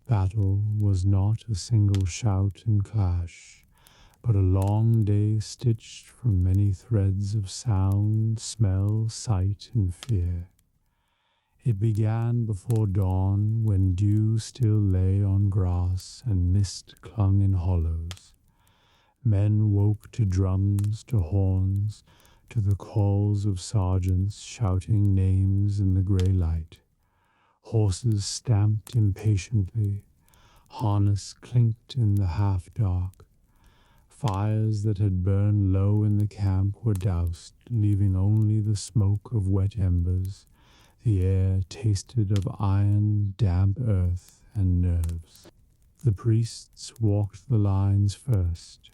Battle was not a single shout and clash, but a long day stitched from many threads of sound, smell, sight, and fear. It began before dawn, when dew still lay on grass and mist clung in hollows. Men woke to drums, to horns, to the calls of sergeants shouting names in the grey light. Horses stamped impatiently, harness clinked in the half-dark. Fires that had burned low in the camp were doused, leaving only the smoke of wet embers. The air tasted of iron, damp earth, and nerves. The priests walked the lines first.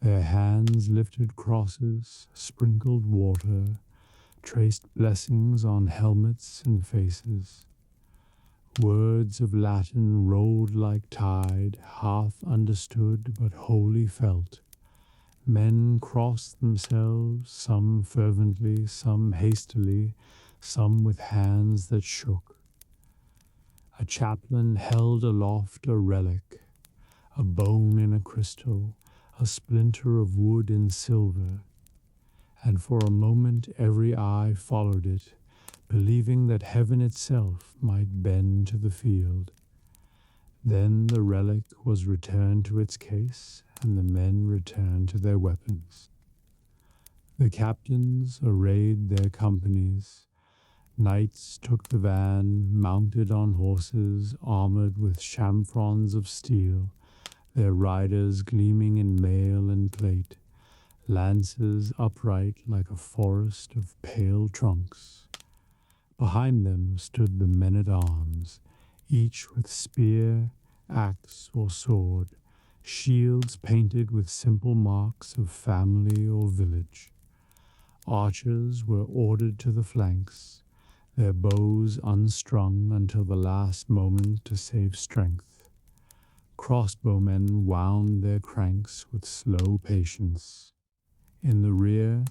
Their hands lifted crosses, sprinkled water, traced blessings on helmets and faces. Words of Latin rolled like tide, half understood but wholly felt. Men crossed themselves, some fervently, some hastily, some with hands that shook. A chaplain held aloft a relic, a bone in a crystal, a splinter of wood and silver, and for a moment every eye followed it, believing that heaven itself might bend to the field. Then the relic was returned to its case, and the men returned to their weapons. The captains arrayed their companies. Knights took the van, mounted on horses, armored with chamfrons of steel, their riders gleaming in mail and plate, lances upright like a forest of pale trunks. Behind them stood the men-at-arms, each with spear, axe, or sword, shields painted with simple marks of family or village. Archers were ordered to the flanks, their bows unstrung until the last moment to save strength. Crossbowmen wound their cranks with slow patience. In the rear,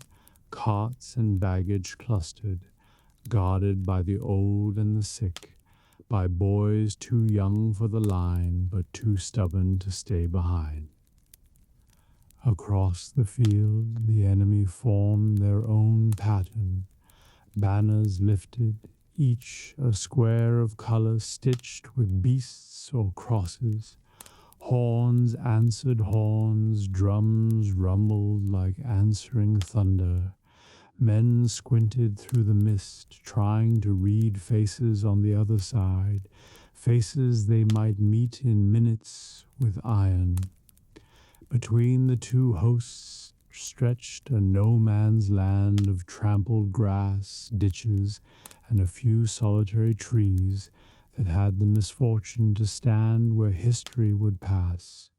carts and baggage clustered, guarded by the old and the sick, by boys too young for the line but too stubborn to stay behind. Across the field, the enemy formed their own pattern, banners lifted, each a square of color stitched with beasts or crosses. Horns answered horns, drums rumbled like answering thunder. Men squinted through the mist, trying to read faces on the other side, faces they might meet in minutes with iron. Between the two hosts stretched a no-man's land of trampled grass, ditches, and a few solitary trees that had the misfortune to stand where history would pass.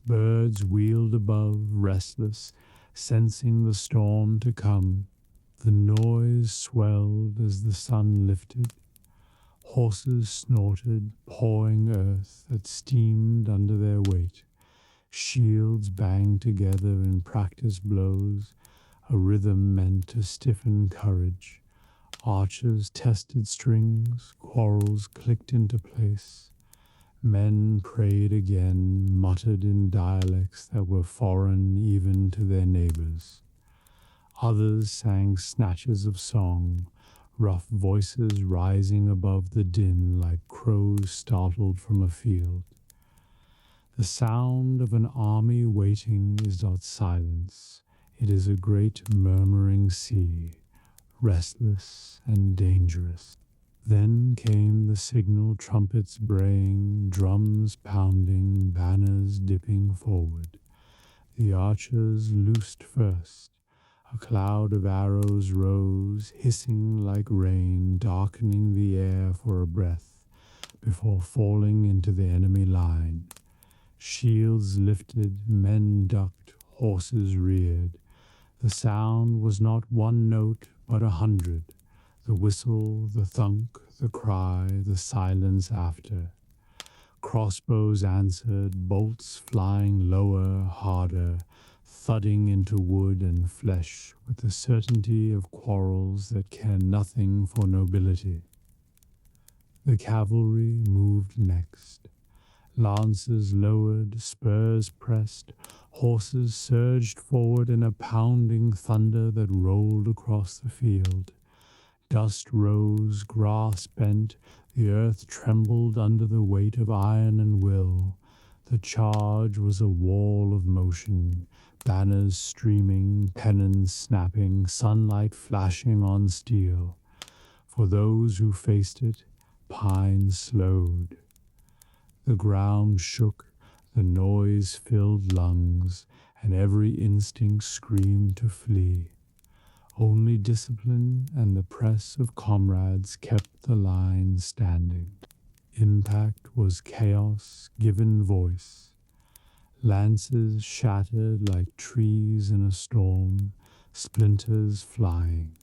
Birds wheeled above, restless, sensing the storm to come. The noise swelled as the sun lifted. Horses snorted, pawing earth that steamed under their weight. Shields banged together in practice blows, a rhythm meant to stiffen courage. Archers tested strings, quarrels clicked into place. Men prayed again, muttered in dialects that were foreign even to their neighbors. Others sang snatches of song, rough voices rising above the din like crows startled from a field. The sound of an army waiting is not silence. It is a great murmuring sea, restless and dangerous. Then came the signal trumpets braying, drums pounding, banners dipping forward. The archers loosed first. A cloud of arrows rose, hissing like rain, darkening the air for a breath, before falling into the enemy line. Shields lifted, men ducked, horses reared. The sound was not one note, but 100. The whistle, the thunk, the cry, the silence after. Crossbows answered, bolts flying lower, harder, thudding into wood and flesh with the certainty of quarrels that care nothing for nobility. The cavalry moved next. Lances lowered, spurs pressed, horses surged forward in a pounding thunder that rolled across the field. Dust rose, grass bent, the earth trembled under the weight of iron and will. The charge was a wall of motion, banners streaming, pennons snapping, sunlight flashing on steel. For those who faced it, pine slowed. The ground shook, the noise filled lungs, and every instinct screamed to flee. Only discipline and the press of comrades kept the line standing. Impact was chaos given voice. Lances shattered like trees in a storm, splinters flying.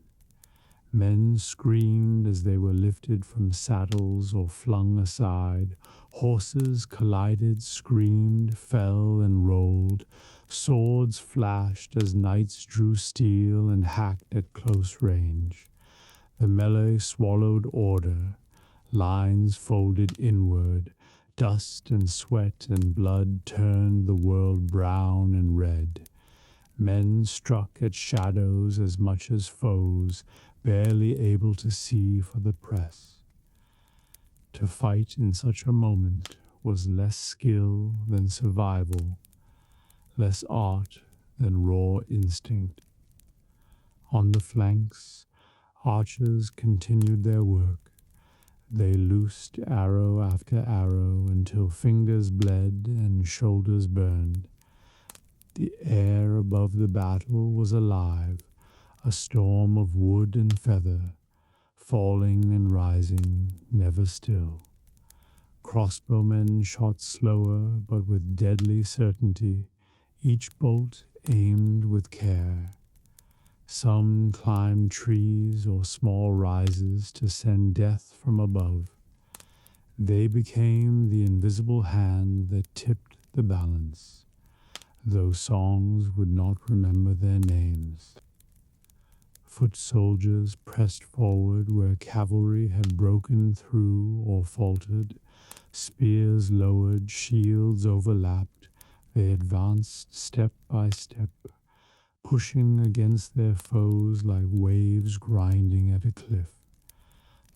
Men screamed as they were lifted from saddles or flung aside. Horses collided, screamed, fell, and rolled. Swords flashed as knights drew steel and hacked at close range. The melee swallowed order. Lines folded inward. Dust and sweat and blood turned the world brown and red. Men struck at shadows as much as foes, barely able to see for the press. To fight in such a moment was less skill than survival, less art than raw instinct. On the flanks, archers continued their work. They loosed arrow after arrow until fingers bled and shoulders burned. The air above the battle was alive, a storm of wood and feather, falling and rising, never still. Crossbowmen shot slower, but with deadly certainty, each bolt aimed with care. Some climbed trees or small rises to send death from above. They became the invisible hand that tipped the balance, though songs would not remember their names. Foot soldiers pressed forward where cavalry had broken through or faltered. Spears lowered, shields overlapped. They advanced step by step, pushing against their foes like waves grinding at a cliff.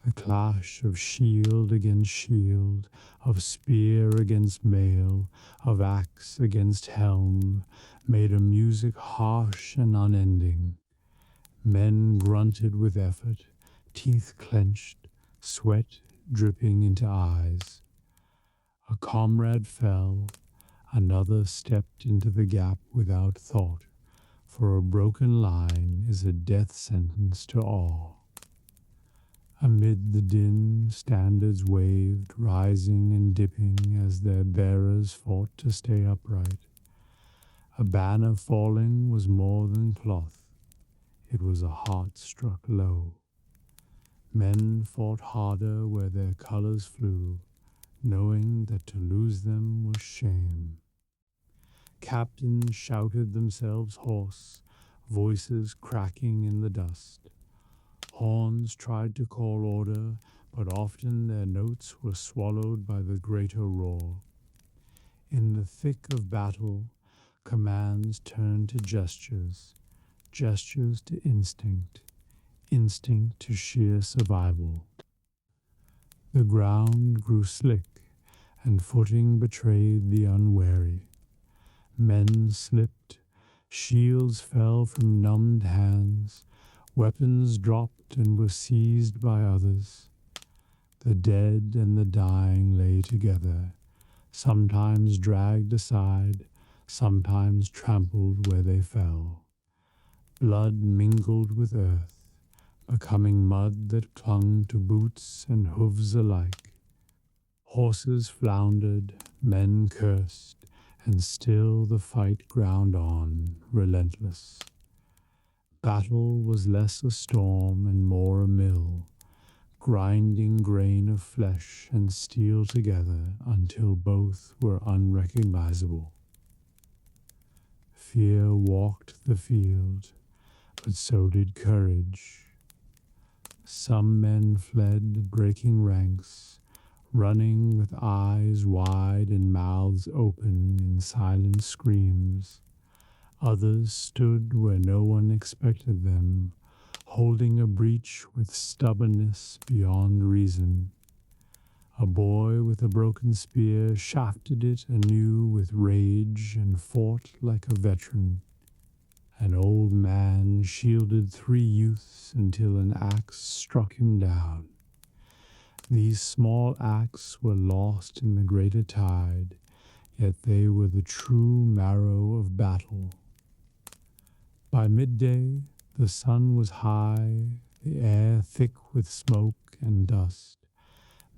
The clash of shield against shield, of spear against mail, of axe against helm, made a music harsh and unending. Men grunted with effort, teeth clenched, sweat dripping into eyes. A comrade fell, another stepped into the gap without thought, for a broken line is a death sentence to all. Amid the din, standards waved, rising and dipping as their bearers fought to stay upright. A banner falling was more than cloth. It was a heart struck low. Men fought harder where their colors flew, knowing that to lose them was shame. Captains shouted themselves hoarse, voices cracking in the dust. Horns tried to call order, but often their notes were swallowed by the greater roar. In the thick of battle, commands turned to gestures, gestures to instinct, instinct to sheer survival. The ground grew slick, and footing betrayed the unwary. Men slipped, shields fell from numbed hands, weapons dropped and were seized by others. The dead and the dying lay together, sometimes dragged aside, sometimes trampled where they fell. Blood mingled with earth, becoming mud that clung to boots and hooves alike. Horses floundered, men cursed, and still the fight ground on, relentless. Battle was less a storm and more a mill, grinding grain of flesh and steel together until both were unrecognizable. Fear walked the field, but so did courage. Some men fled, breaking ranks, running with eyes wide and mouths open in silent screams. Others stood where no one expected them, holding a breach with stubbornness beyond reason. A boy with a broken spear shafted it anew with rage and fought like a veteran. An old man shielded 3 youths until an axe struck him down. These small acts were lost in the greater tide, yet they were the true marrow of battle. By midday, the sun was high, the air thick with smoke and dust.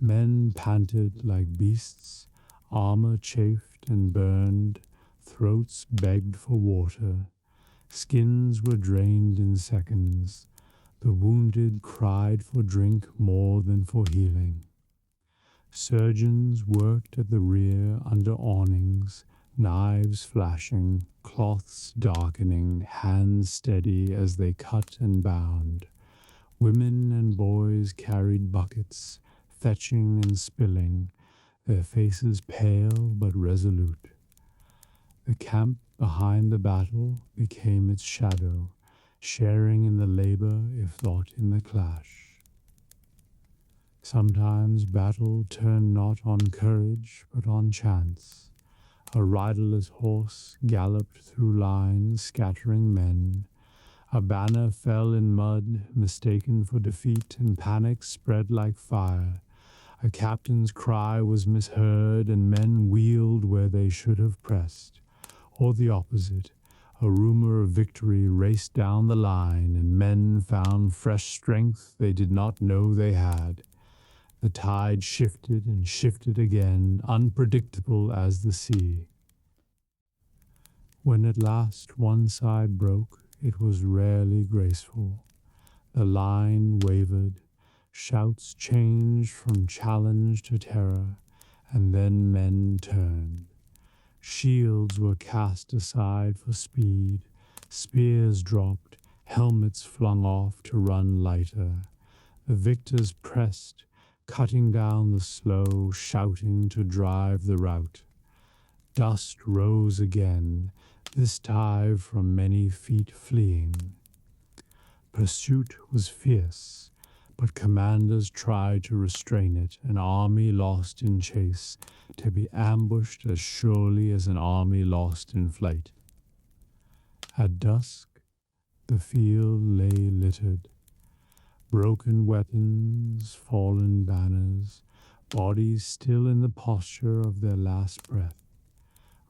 Men panted like beasts, armor chafed and burned, throats begged for water. Skins were drained in seconds. The wounded cried for drink more than for healing. Surgeons worked at the rear under awnings, knives flashing, cloths darkening, hands steady as they cut and bound. Women and boys carried buckets, fetching and spilling, their faces pale but resolute. The camp behind the battle became its shadow, sharing in the labor if not in the clash. Sometimes battle turned not on courage but on chance. A riderless horse galloped through lines, scattering men. A banner fell in mud, mistaken for defeat, and panic spread like fire. A captain's cry was misheard, and men wheeled where they should have pressed. Or the opposite, a rumor of victory raced down the line, and men found fresh strength they did not know they had. The tide shifted and shifted again, unpredictable as the sea. When at last one side broke, it was rarely graceful. The line wavered, shouts changed from challenge to terror, and then men turned. Shields were cast aside for speed, spears dropped, helmets flung off to run lighter. The victors pressed, cutting down the slow, shouting to drive the rout. Dust rose again, this time from many feet fleeing. Pursuit was fierce, but commanders tried to restrain it, an army lost in chase, to be ambushed as surely as an army lost in flight. At dusk, the field lay littered. Broken weapons, fallen banners, bodies still in the posture of their last breath.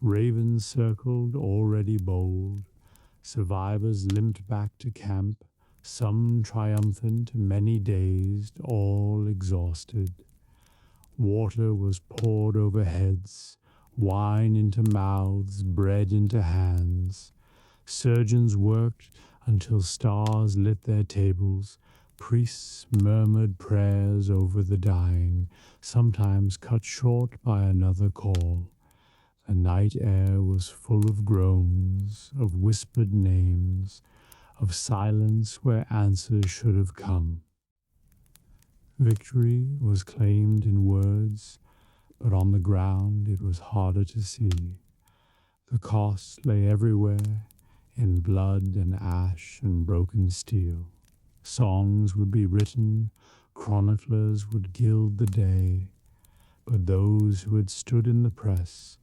Ravens circled, already bold. Survivors limped back to camp, some triumphant, many dazed, all exhausted. Water was poured over heads, wine into mouths, bread into hands. Surgeons worked until stars lit their tables. Priests murmured prayers over the dying, sometimes cut short by another call. The night air was full of groans, of whispered names, of silence where answers should have come. Victory was claimed in words, but on the ground it was harder to see. The cost lay everywhere, in blood and ash and broken steel. Songs would be written, chroniclers would gild the day, but those who had stood in the press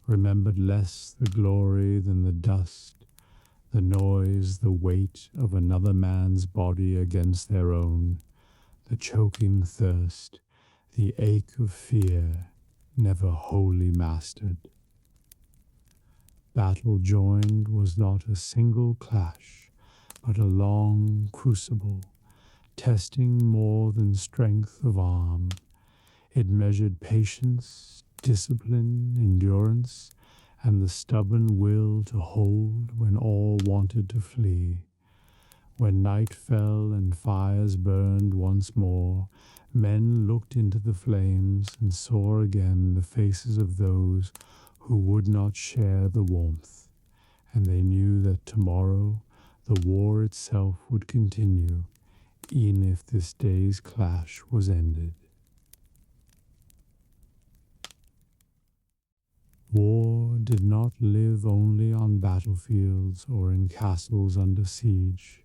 remembered less the glory than the dust, the noise, the weight of another man's body against their own, the choking thirst, the ache of fear, never wholly mastered. Battle joined was not a single clash, but a long crucible, testing more than strength of arm. It measured patience, discipline, endurance, and the stubborn will to hold when all wanted to flee. When night fell and fires burned once more, men looked into the flames and saw again the faces of those who would not share the warmth, and they knew that tomorrow the war itself would continue, even if this day's clash was ended. War did not live only on battlefields or in castles under siege.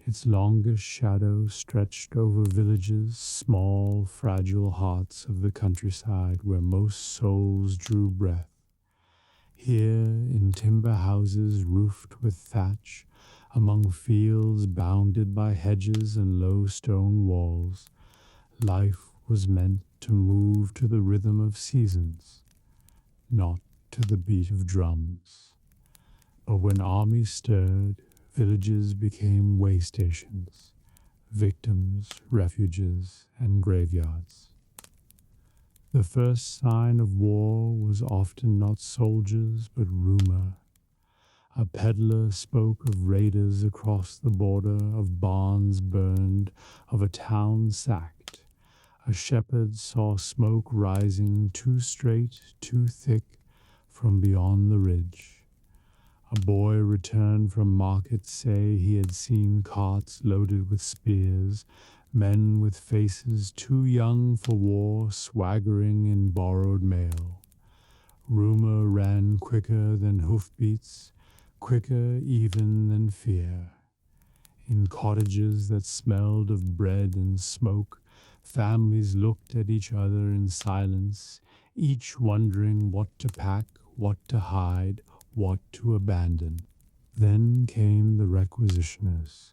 Its longest shadow stretched over villages, small, fragile hearts of the countryside where most souls drew breath. Here, in timber houses roofed with thatch, among fields bounded by hedges and low stone walls, life was meant to move to the rhythm of seasons, not to the beat of drums. But when armies stirred, villages became way stations, victims, refuges, and graveyards. The first sign of war was often not soldiers, but rumor. A peddler spoke of raiders across the border, of barns burned, of a town sacked. A shepherd saw smoke rising too straight, too thick, from beyond the ridge. A boy returned from market say he had seen carts loaded with spears, men with faces too young for war swaggering in borrowed mail. Rumor ran quicker than hoofbeats, quicker even than fear. In cottages that smelled of bread and smoke, families looked at each other in silence, each wondering what to pack, what to hide, what to abandon. Then came the requisitioners.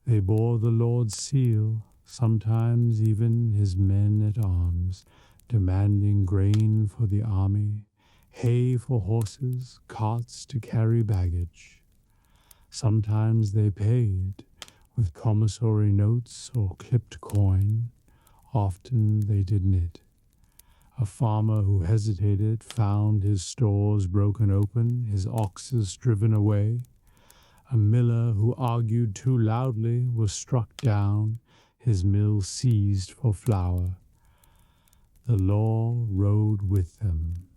They bore the Lord's seal, sometimes even his men at arms, demanding grain for the army, hay for horses, carts to carry baggage. Sometimes they paid with commissary notes or clipped coin. Often they did knit. A farmer who hesitated found his stores broken open, his oxes driven away. A miller who argued too loudly was struck down, his mill seized for flour. The law rode with them,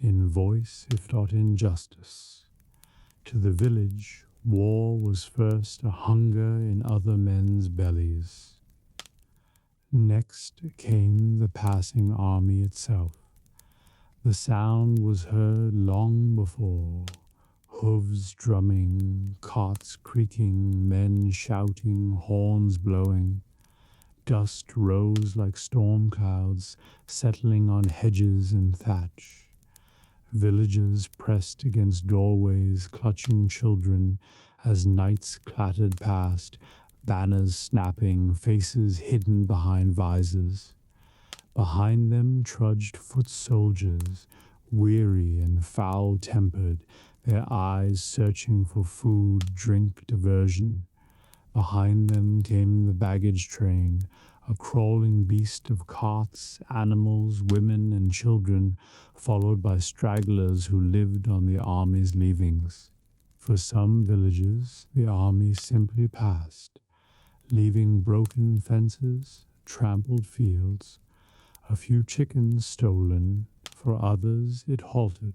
in voice if not in justice. To the village, war was first a hunger in other men's bellies. Next came the passing army itself. The sound was heard long before, hooves drumming, carts creaking, men shouting, horns blowing. Dust rose like storm clouds, settling on hedges and thatch. Villagers pressed against doorways, clutching children, as knights clattered past, banners snapping, faces hidden behind visors. Behind them trudged foot soldiers, weary and foul-tempered, their eyes searching for food, drink, diversion. Behind them came the baggage train, a crawling beast of carts, animals, women, and children, followed by stragglers who lived on the army's leavings. For some villages, the army simply passed, leaving broken fences, trampled fields, a few chickens stolen. For others, it halted.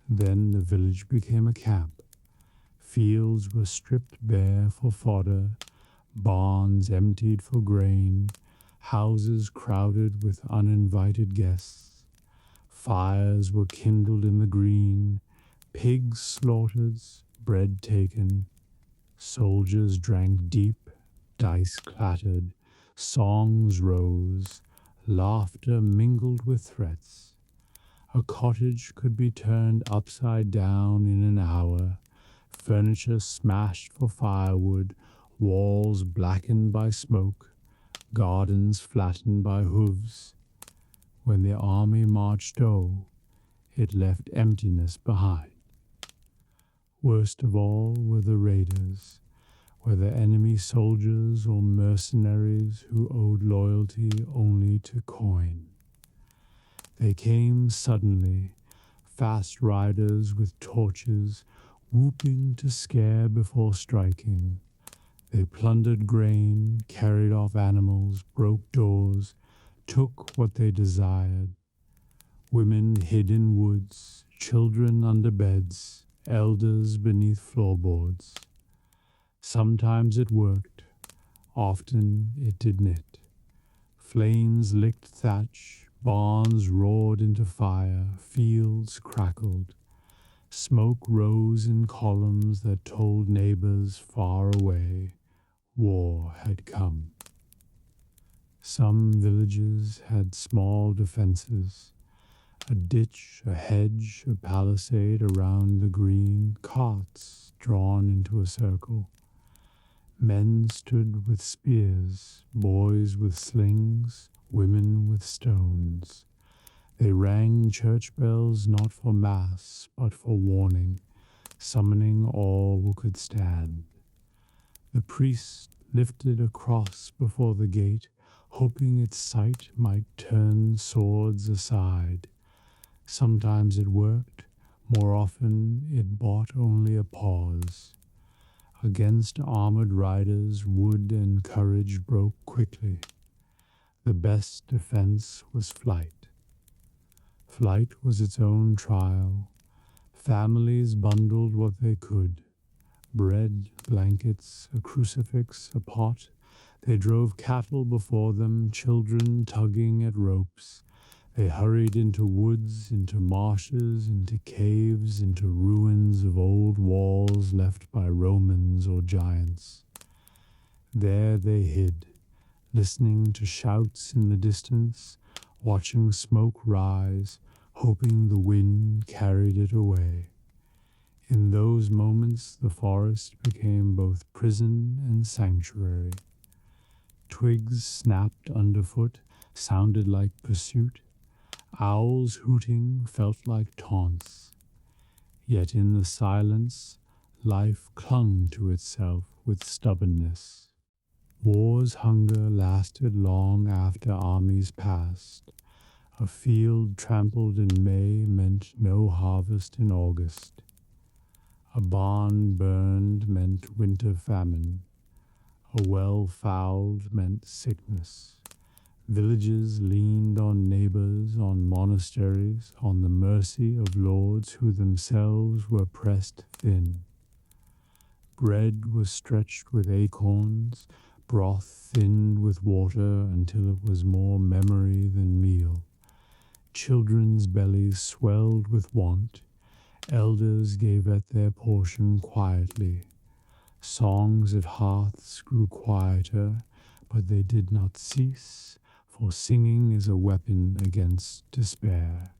Then the village became a camp. Fields were stripped bare for fodder, barns emptied for grain, houses crowded with uninvited guests. Fires were kindled in the green, pigs slaughtered, bread taken. Soldiers drank deep, dice clattered, songs rose, laughter mingled with threats. A cottage could be turned upside down in an hour, furniture smashed for firewood, walls blackened by smoke, gardens flattened by hooves. When the army marched it left emptiness behind. Worst of all were the raiders, whether enemy soldiers or mercenaries who owed loyalty only to coin. They came suddenly, fast riders with torches, whooping to scare before striking. They plundered grain, carried off animals, broke doors, took what they desired. Women hid in woods, children under beds, elders beneath floorboards. Sometimes it worked, Often it did knit. Flames licked thatch, barns roared into fire, fields crackled. Smoke rose in columns that told neighbors far away war had come. Some villages had small defenses, a ditch, a hedge, a palisade around the green, carts drawn into a circle. Men stood with spears, boys with slings, women with stones. They rang church bells not for mass, but for warning, summoning all who could stand. The priest lifted a cross before the gate, hoping its sight might turn swords aside. Sometimes it worked, more often it bought only a pause. Against armored riders, wood and courage broke quickly. The best defense was flight. Flight was its own trial. Families bundled what they could. Bread, blankets, a crucifix, a pot. They drove cattle before them, children tugging at ropes. They hurried into woods, into marshes, into caves, into ruins of old walls left by Romans or giants. There they hid, listening to shouts in the distance, watching smoke rise, hoping the wind carried it away. In those moments, the forest became both prison and sanctuary. Twigs snapped underfoot, sounded like pursuit. Owls hooting felt like taunts. Yet in the silence, life clung to itself with stubbornness. War's hunger lasted long after armies passed. A field trampled in May meant no harvest in August. A barn burned meant winter famine. A well fouled meant sickness. Villages leaned on neighbors, on monasteries, on the mercy of lords who themselves were pressed thin. Bread was stretched with acorns, broth thinned with water until it was more memory than meal. Children's bellies swelled with want. Elders gave at their portion quietly. Songs at hearths grew quieter, but they did not cease, for singing is a weapon against despair.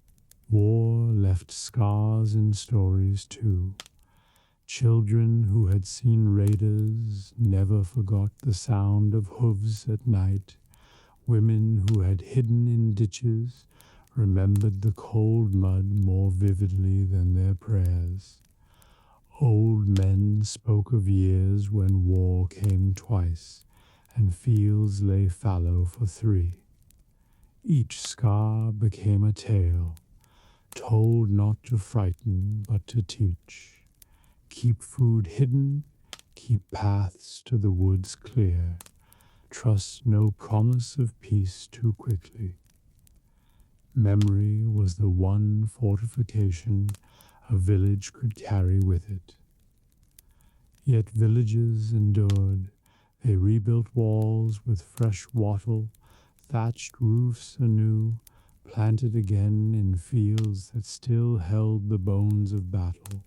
War left scars in stories too. Children who had seen raiders never forgot the sound of hooves at night. Women who had hidden in ditches remembered the cold mud more vividly than their prayers. Old men spoke of years when war came twice, and fields lay fallow for 3. Each scar became a tale, told not to frighten but to teach. Keep food hidden, keep paths to the woods clear. Trust no promise of peace too quickly. Memory was the one fortification a village could carry with it. Yet villages endured. They rebuilt walls with fresh wattle, thatched roofs anew, planted again in fields that still held the bones of battle.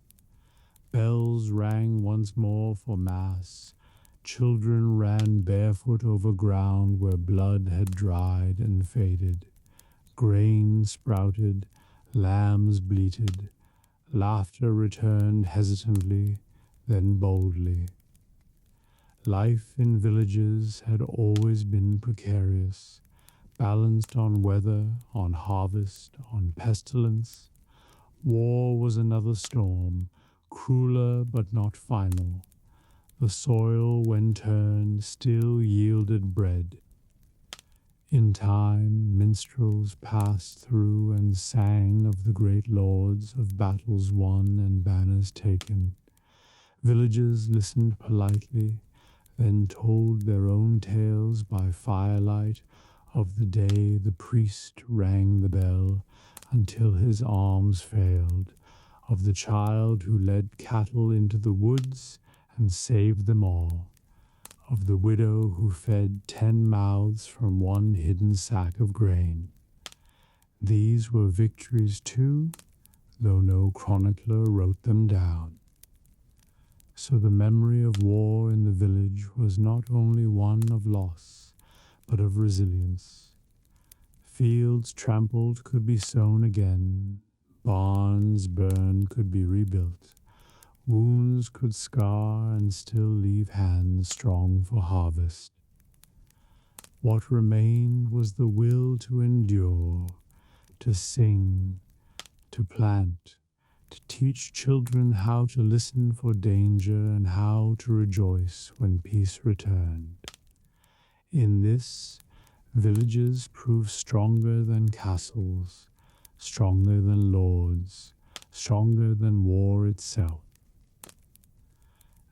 Bells rang once more for mass. Children ran barefoot over ground where blood had dried and faded. Grain sprouted, lambs bleated. Laughter returned hesitantly, then boldly. Life in villages had always been precarious, balanced on weather, on harvest, on pestilence. War was another storm, crueler but not final. The soil, when turned, still yielded bread. In time, minstrels passed through and sang of the great lords, of battles won and banners taken. Villagers listened politely, then told their own tales by firelight of the day the priest rang the bell until his arms failed, of the child who led cattle into the woods and saved them all, of the widow who fed 10 mouths from one hidden sack of grain. These were victories too, though no chronicler wrote them down. So the memory of war in the village was not only one of loss, but of resilience. Fields trampled could be sown again, barns burned could be rebuilt, wounds could scar and still leave hands strong for harvest. What remained was the will to endure, to sing, to plant, to teach children how to listen for danger and how to rejoice when peace returned. In this, villages proved stronger than castles, stronger than lords, stronger than war itself.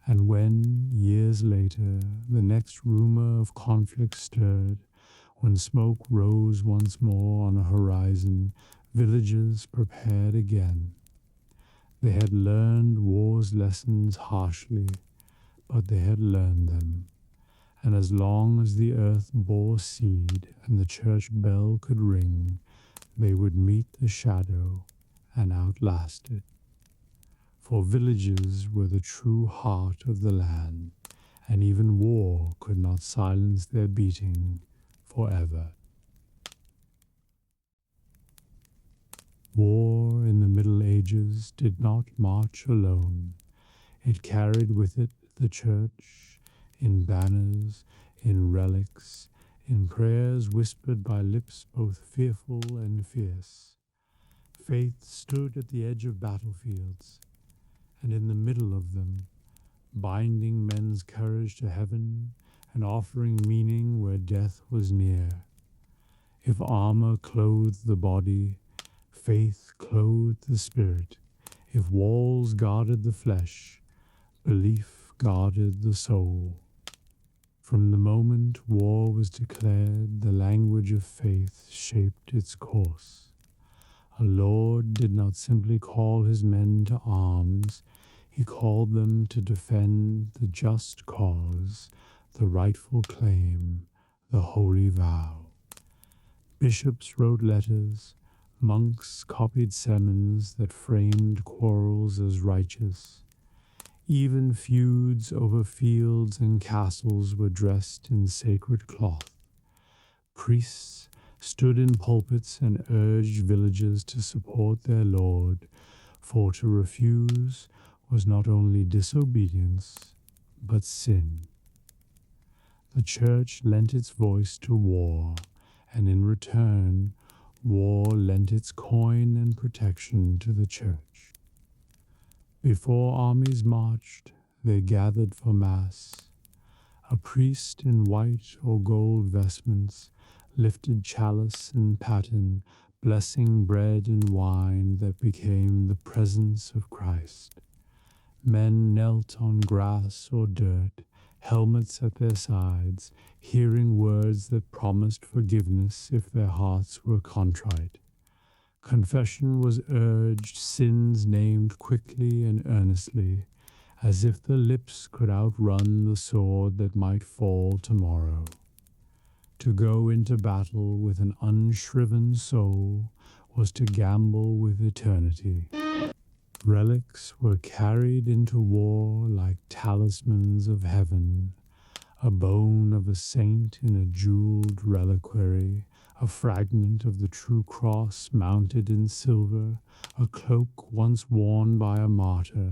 And when, years later, the next rumor of conflict stirred, when smoke rose once more on a horizon, villages prepared again. They had learned war's lessons harshly, but they had learned them. And as long as the earth bore seed and the church bell could ring, they would meet the shadow and outlast it. For villages were the true heart of the land, and even war could not silence their beating forever. War in the Middle Ages did not march alone. It carried with it the church, in banners, in relics, in prayers whispered by lips both fearful and fierce. Faith stood at the edge of battlefields, and in the middle of them, binding men's courage to heaven and offering meaning where death was near. If armor clothed the body, faith clothed the spirit. If walls guarded the flesh, belief guarded the soul. From the moment war was declared, the language of faith shaped its course. Our Lord did not simply call his men to arms, he called them to defend the just cause, the rightful claim, the holy vow. Bishops wrote letters, monks copied sermons that framed quarrels as righteous. Even feuds over fields and castles were dressed in sacred cloth. Priests stood in pulpits and urged villagers to support their Lord, for to refuse was not only disobedience, but sin. The church lent its voice to war, and in return, war lent its coin and protection to the church. Before armies marched, they gathered for Mass. A priest in white or gold vestments lifted chalice and paten, blessing bread and wine that became the presence of Christ. Men knelt on grass or dirt, helmets at their sides, hearing words that promised forgiveness if their hearts were contrite. Confession was urged, sins named quickly and earnestly, as if the lips could outrun the sword that might fall tomorrow. To go into battle with an unshriven soul was to gamble with eternity. Relics were carried into war like talismans of heaven, a bone of a saint in a jeweled reliquary, a fragment of the true cross mounted in silver, a cloak once worn by a martyr.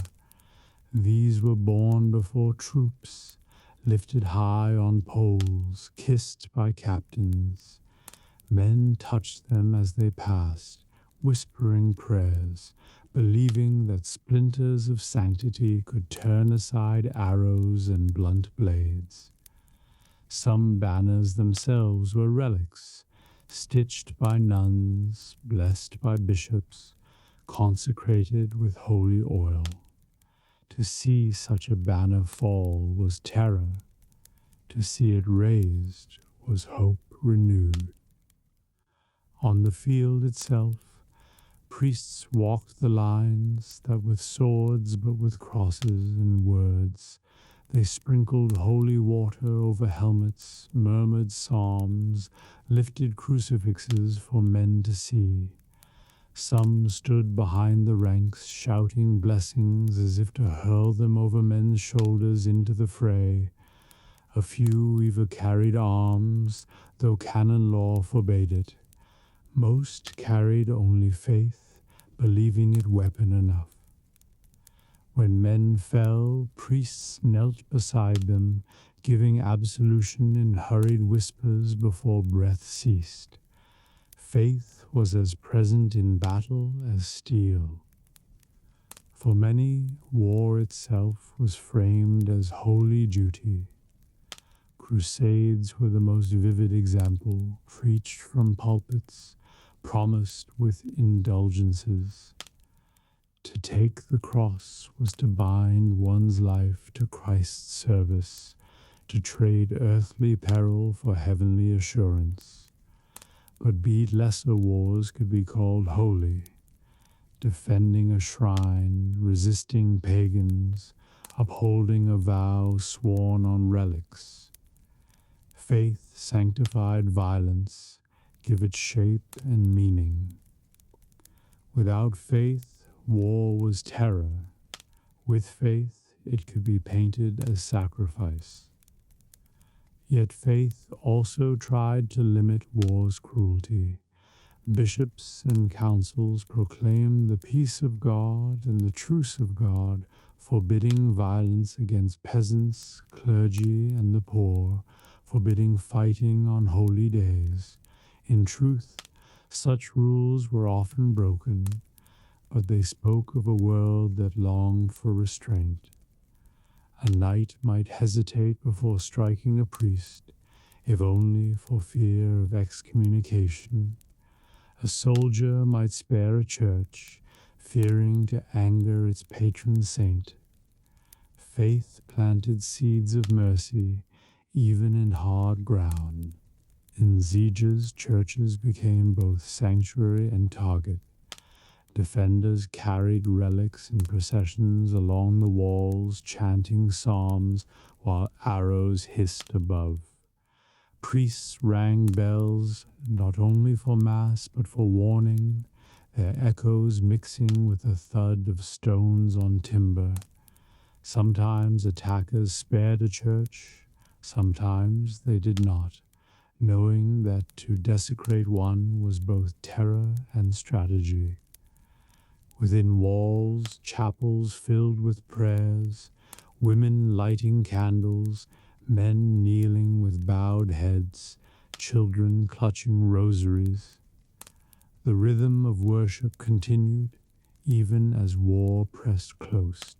These were borne before troops, lifted high on poles, kissed by captains. Men touched them as they passed, whispering prayers, believing that splinters of sanctity could turn aside arrows and blunt blades. Some banners themselves were relics, stitched by nuns, blessed by bishops, consecrated with holy oil. To see such a banner fall was terror. To see it raised was hope renewed. On the field itself, priests walked the lines, that with swords but with crosses and words, They sprinkled holy water over helmets, murmured psalms, lifted crucifixes for men to see. Some stood behind the ranks, shouting blessings as if to hurl them over men's shoulders into the fray. A few even carried arms, though canon law forbade it. Most carried only faith, believing it weapon enough. When men fell, priests knelt beside them, giving absolution in hurried whispers before breath ceased. Faith was as present in battle as steel. For many, war itself was framed as holy duty. Crusades were the most vivid example, preached from pulpits, promised with indulgences. To take the cross was to bind one's life to Christ's service, to trade earthly peril for heavenly assurance. But be it lesser wars could be called holy, defending a shrine, resisting pagans, upholding a vow sworn on relics. Faith sanctified violence, give it shape and meaning. Without faith, war was terror. With faith, it could be painted as sacrifice. Yet faith also tried to limit war's cruelty. Bishops and councils proclaimed the peace of God and the truce of God, forbidding violence against peasants, clergy, and the poor, forbidding fighting on holy days. In truth, such rules were often broken, but they spoke of a world that longed for restraint. A knight might hesitate before striking a priest, if only for fear of excommunication. A soldier might spare a church, fearing to anger its patron saint. Faith planted seeds of mercy, even in hard ground. In sieges, churches became both sanctuary and target. Defenders carried relics in processions along the walls, chanting psalms while arrows hissed above. Priests rang bells not only for mass but for warning, their echoes mixing with the thud of stones on timber. Sometimes attackers spared a church, sometimes they did not, knowing that to desecrate one was both terror and strategy. Within walls, chapels filled with prayers, women lighting candles, men kneeling with bowed heads, children clutching rosaries. The rhythm of worship continued, even as war pressed close.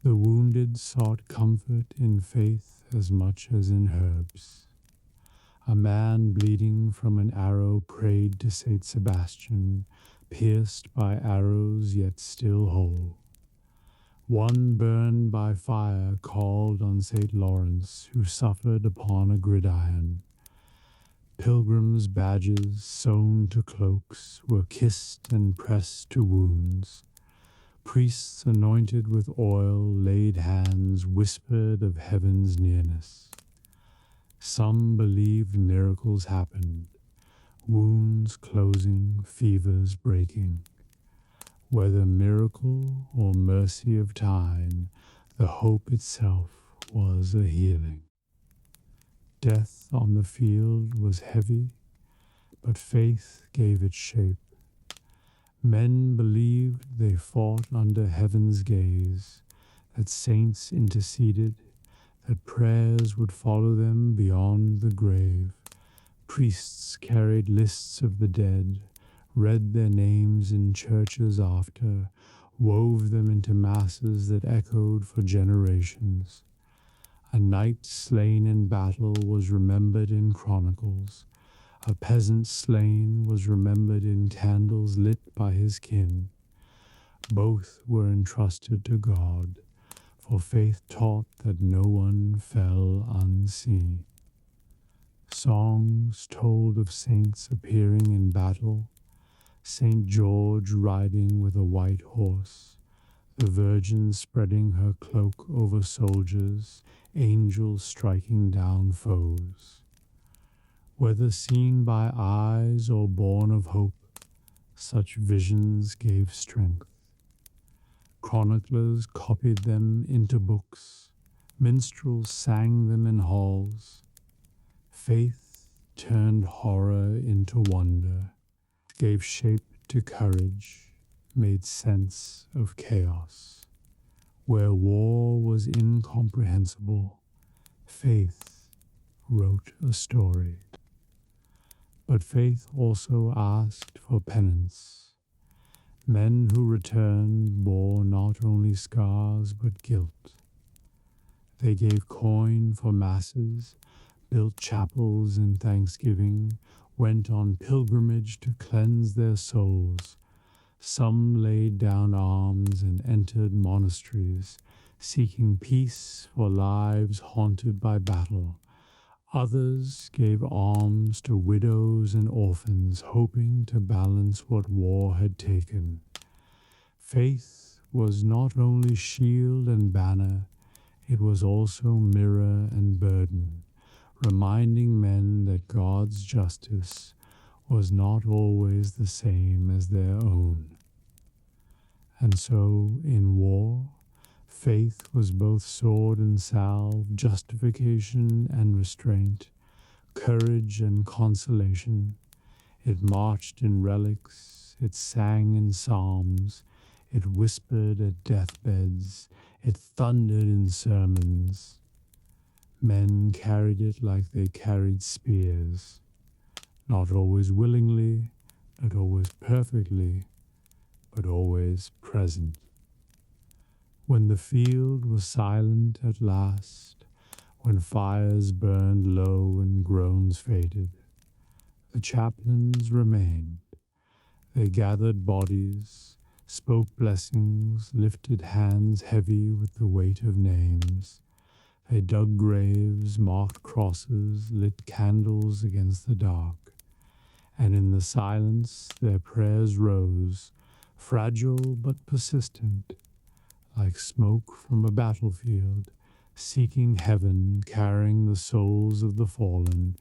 The wounded sought comfort in faith as much as in herbs. A man bleeding from an arrow prayed to Saint Sebastian, pierced by arrows yet still whole. One burned by fire called on St. Lawrence, who suffered upon a gridiron. Pilgrims' badges sewn to cloaks were kissed and pressed to wounds. Priests anointed with oil laid hands, whispered of heaven's nearness. Some believed miracles happened, wounds closing, fevers breaking. Whether miracle or mercy of time, the hope itself was a healing. Death on the field was heavy, but faith gave it shape. Men believed they fought under heaven's gaze, that saints interceded, that prayers would follow them beyond the grave. Priests carried lists of the dead, read their names in churches after, wove them into masses that echoed for generations. A knight slain in battle was remembered in chronicles. A peasant slain was remembered in candles lit by his kin. Both were entrusted to God, for faith taught that no one fell unseen. Songs told of saints appearing in battle, St. George riding with a white horse, the Virgin spreading her cloak over soldiers, angels striking down foes. Whether seen by eyes or born of hope, such visions gave strength. Chroniclers copied them into books, minstrels sang them in halls. Faith turned horror into wonder, gave shape to courage, made sense of chaos. Where war was incomprehensible, faith wrote a story. But faith also asked for penance. Men who returned bore not only scars but guilt. They gave coin for masses, built chapels in thanksgiving, went on pilgrimage to cleanse their souls. Some laid down arms and entered monasteries, seeking peace for lives haunted by battle. Others gave alms to widows and orphans, hoping to balance what war had taken. Faith was not only shield and banner, it was also mirror and burden, reminding men that God's justice was not always the same as their own. And so, in war, faith was both sword and salve, justification and restraint, courage and consolation. It marched in relics, it sang in psalms, it whispered at deathbeds, it thundered in sermons. Men carried it like they carried spears, not always willingly, not always perfectly, but always present. When the field was silent at last, when fires burned low and groans faded, the chaplains remained. They gathered bodies, spoke blessings, lifted hands heavy with the weight of names. They dug graves, marked crosses, lit candles against the dark. And in the silence their prayers rose, fragile but persistent, like smoke from a battlefield, seeking heaven, carrying the souls of the fallen,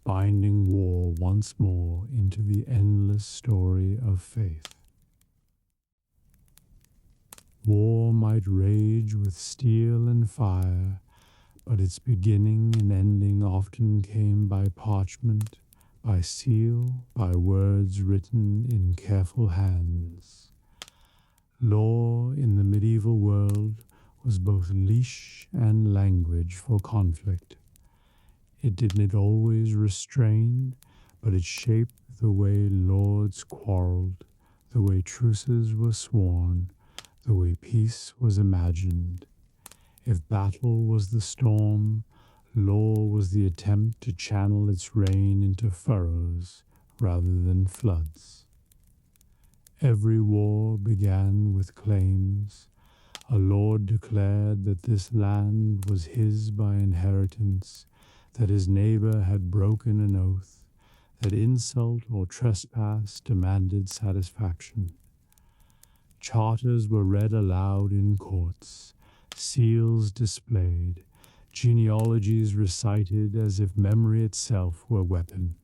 binding war once more into the endless story of faith. War might rage with steel and fire, but its beginning and ending often came by parchment, by seal, by words written in careful hands. Law in the medieval world was both leash and language for conflict. It didn't always restrain, but it shaped the way lords quarreled, the way truces were sworn, the way peace was imagined. If battle was the storm, law was the attempt to channel its rain into furrows rather than floods. Every war began with claims. A lord declared that this land was his by inheritance, that his neighbor had broken an oath, that insult or trespass demanded satisfaction. Charters were read aloud in courts, seals displayed, genealogies recited as if memory itself were weapon.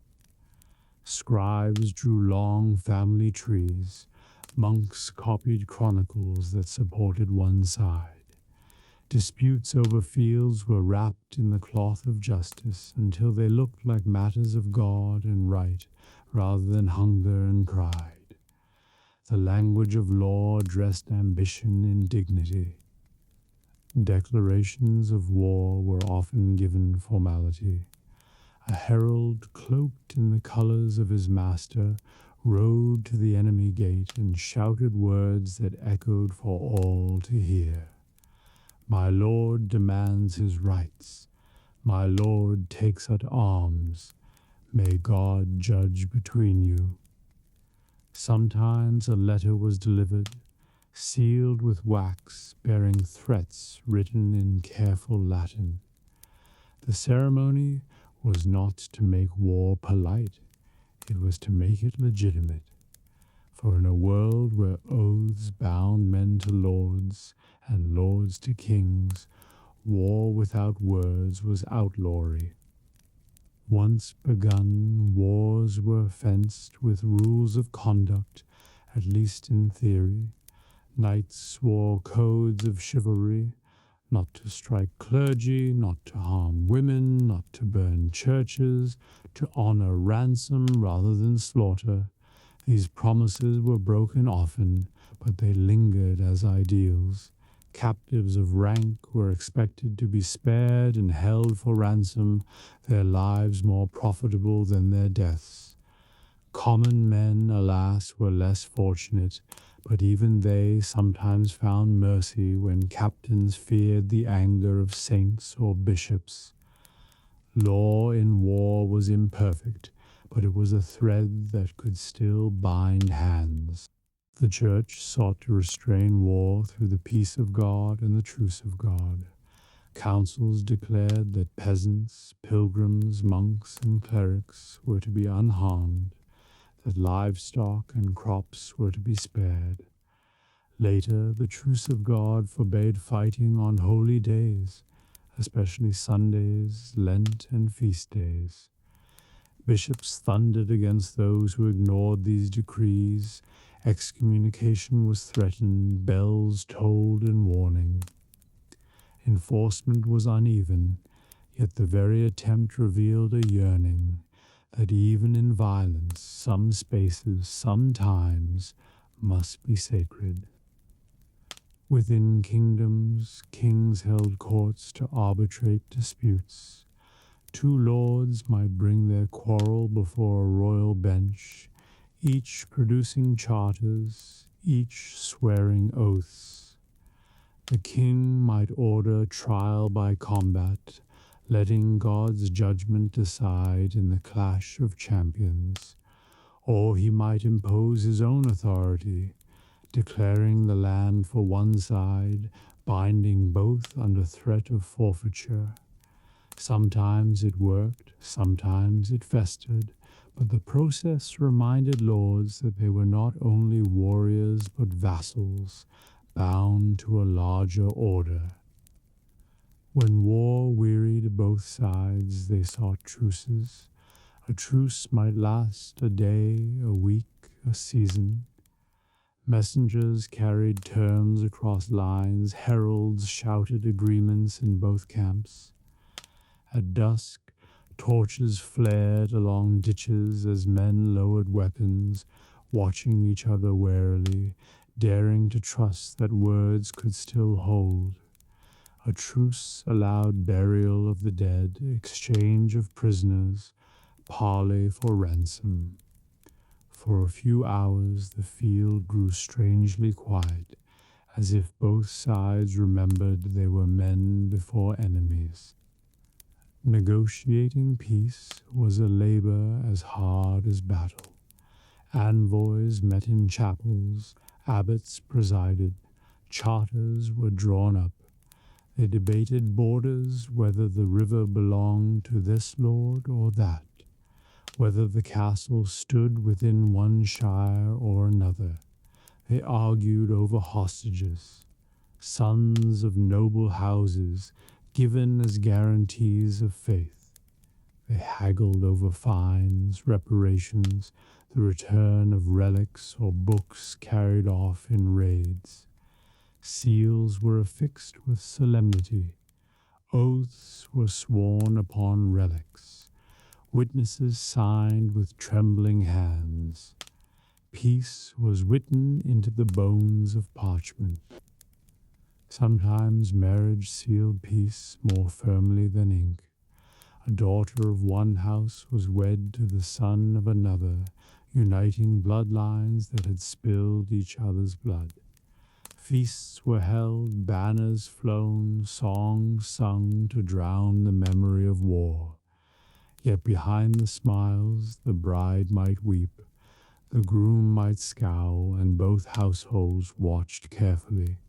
Scribes drew long family trees, monks copied chronicles that supported one side. Disputes over fields were wrapped in the cloth of justice until they looked like matters of God and right rather than hunger and pride. The language of law addressed ambition and dignity. Declarations of war were often given formality. A herald, cloaked in the colors of his master, rode to the enemy gate and shouted words that echoed for all to hear. My lord demands his rights. My lord takes at arms. May God judge between you. Sometimes a letter was delivered, sealed with wax, bearing threats written in careful Latin. The ceremony was not to make war polite, it was to make it legitimate. For in a world where oaths bound men to lords and lords to kings, war without words was outlawry. Once begun, wars were fenced with rules of conduct, at least in theory. Knights swore codes of chivalry, not to strike clergy, not to harm women, not to burn churches, to honor ransom rather than slaughter. These promises were broken often, but they lingered as ideals. Captives of rank were expected to be spared and held for ransom, their lives more profitable than their deaths. Common men, alas, were less fortunate, but even they sometimes found mercy when captains feared the anger of saints or bishops. Law in war was imperfect, but it was a thread that could still bind hands. The Church sought to restrain war through the peace of God and the truce of God. Councils declared that peasants, pilgrims, monks, and clerics were to be unharmed, that livestock and crops were to be spared. Later, the truce of God forbade fighting on holy days, especially Sundays, Lent, and feast days. Bishops thundered against those who ignored these decrees. Excommunication was threatened, bells tolled in warning. Enforcement was uneven, yet the very attempt revealed a yearning that even in violence, some spaces, some times, must be sacred. Within kingdoms, kings held courts to arbitrate disputes. Two lords might bring their quarrel before a royal bench, each producing charters, each swearing oaths. The king might order trial by combat, letting God's judgment decide in the clash of champions. Or he might impose his own authority, declaring the land for one side, binding both under threat of forfeiture. Sometimes it worked, sometimes it festered, but the process reminded lords that they were not only warriors but vassals, bound to a larger order. When war wearied both sides, they sought truces. A truce might last a day, a week, a season. Messengers carried terms across lines, heralds shouted agreements in both camps. At dusk, torches flared along ditches as men lowered weapons, watching each other warily, daring to trust that words could still hold. A truce allowed burial of the dead, exchange of prisoners, parley for ransom. For a few hours the field grew strangely quiet, as if both sides remembered they were men before enemies. Negotiating peace was a labor as hard as battle. Envoys met in chapels, abbots presided, charters were drawn up. They debated borders, whether the river belonged to this lord or that, whether the castle stood within one shire or another. They argued over hostages, sons of noble houses, given as guarantees of faith. They haggled over fines, reparations, the return of relics or books carried off in raids. Seals were affixed with solemnity. Oaths were sworn upon relics. Witnesses signed with trembling hands. Peace was written into the bones of parchment. Sometimes marriage sealed peace more firmly than ink. A daughter of one house was wed to the son of another, uniting bloodlines that had spilled each other's blood. Feasts were held, banners flown, songs sung to drown the memory of war. Yet behind the smiles the bride might weep, the groom might scowl, and both households watched carefully.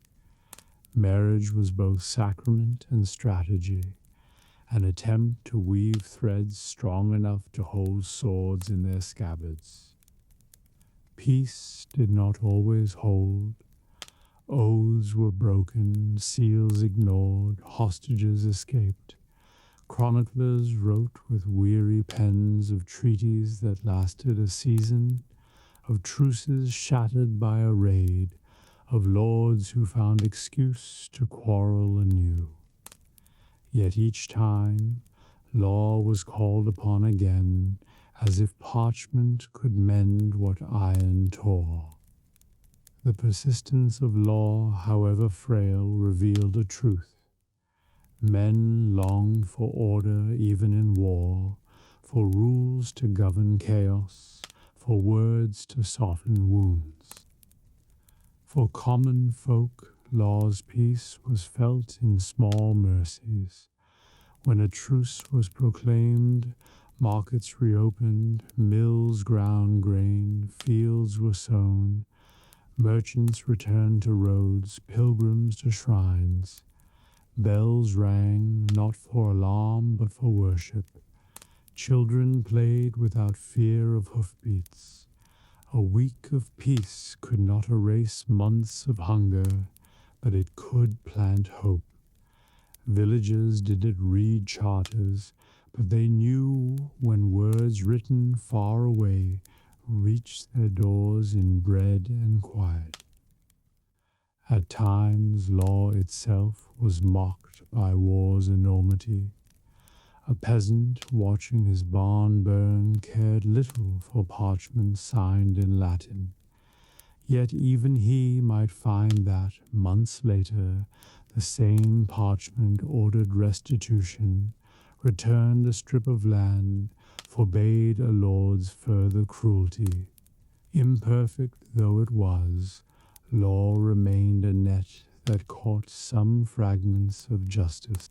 Marriage was both sacrament and strategy, an attempt to weave threads strong enough to hold swords in their scabbards. Peace did not always hold. Oaths were broken, seals ignored, hostages escaped. Chroniclers wrote with weary pens of treaties that lasted a season, of truces shattered by a raid, of lords who found excuse to quarrel anew. Yet each time, law was called upon again, as if parchment could mend what iron tore. The persistence of law, however frail, revealed a truth. Men longed for order even in war, for rules to govern chaos, for words to soften wounds. For common folk, law's peace was felt in small mercies. When a truce was proclaimed, markets reopened, mills ground grain, fields were sown, merchants returned to roads, pilgrims to shrines. Bells rang, not for alarm but for worship. Children played without fear of hoofbeats. A week of peace could not erase months of hunger, but it could plant hope. Villagers didn't read charters, but they knew when words written far away reached their doors in bread and quiet. At times, law itself was mocked by war's enormity. A peasant watching his barn burn cared little for parchment signed in Latin. Yet even he might find that, months later, the same parchment ordered restitution, returned a strip of land, forbade a lord's further cruelty. Imperfect though it was, law remained a net that caught some fragments of justice.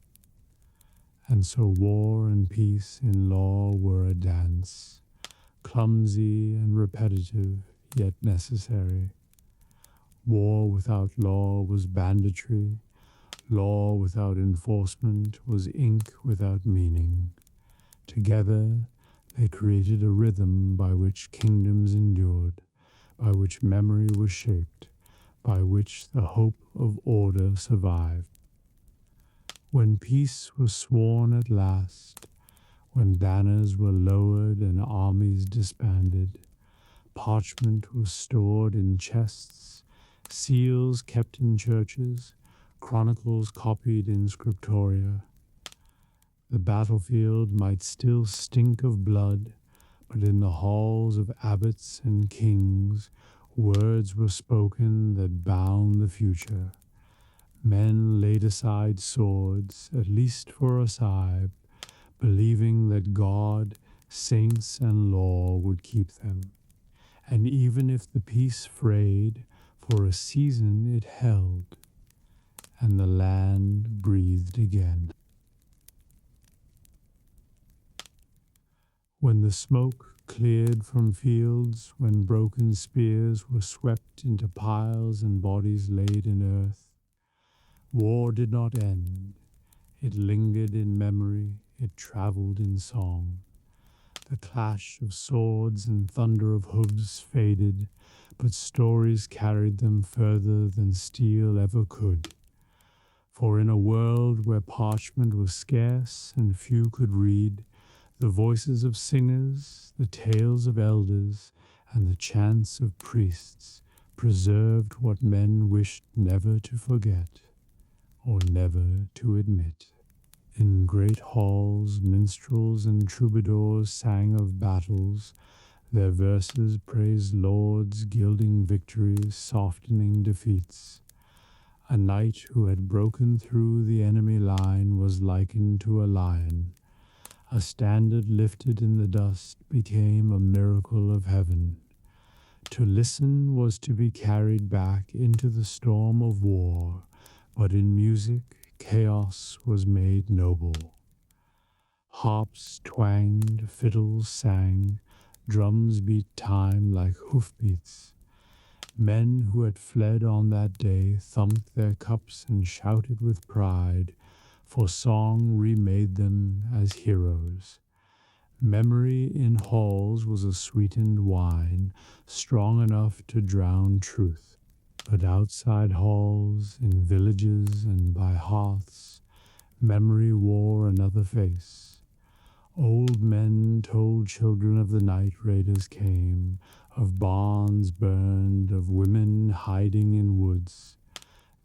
And so war and peace in law were a dance, clumsy and repetitive, yet necessary. War without law was banditry. Law without enforcement was ink without meaning. Together, they created a rhythm by which kingdoms endured, by which memory was shaped, by which the hope of order survived. When peace was sworn at last, when banners were lowered and armies disbanded, parchment was stored in chests, seals kept in churches, chronicles copied in scriptoria. The battlefield might still stink of blood, but in the halls of abbots and kings, words were spoken that bound the future. Men laid aside swords, at least for a sigh, believing that God, saints, and law would keep them. And even if the peace frayed, for a season it held, and the land breathed again. When the smoke cleared from fields, when broken spears were swept into piles and bodies laid in earth, war did not end. It lingered in memory, it traveled in song. The clash of swords and thunder of hooves faded, but stories carried them further than steel ever could. For in a world where parchment was scarce and few could read, the voices of singers, the tales of elders, and the chants of priests preserved what men wished never to forget or never to admit. In great halls, minstrels and troubadours sang of battles. Their verses praised lords, gilding victories, softening defeats. A knight who had broken through the enemy line was likened to a lion. A standard lifted in the dust became a miracle of heaven. To listen was to be carried back into the storm of war, but in music, chaos was made noble. Harps twanged, fiddles sang, drums beat time like hoofbeats. Men who had fled on that day thumped their cups and shouted with pride, for song remade them as heroes. Memory in halls was a sweetened wine, strong enough to drown truth. But outside halls, in villages and by hearths, memory wore another face. Old men told children of the night raiders came, of barns burned, of women hiding in woods.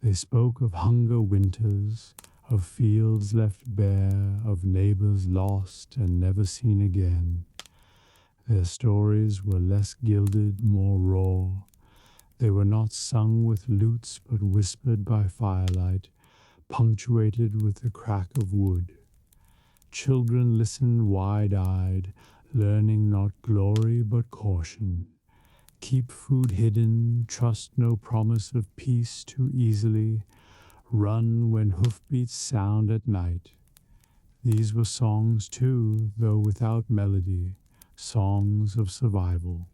They spoke of hunger winters, of fields left bare, of neighbors lost and never seen again. Their stories were less gilded, more raw. They were not sung with lutes, but whispered by firelight, punctuated with the crack of wood. Children listened wide-eyed, learning not glory but caution. Keep food hidden, trust no promise of peace too easily, run when hoofbeats sound at night. These were songs too, though without melody, songs of survival.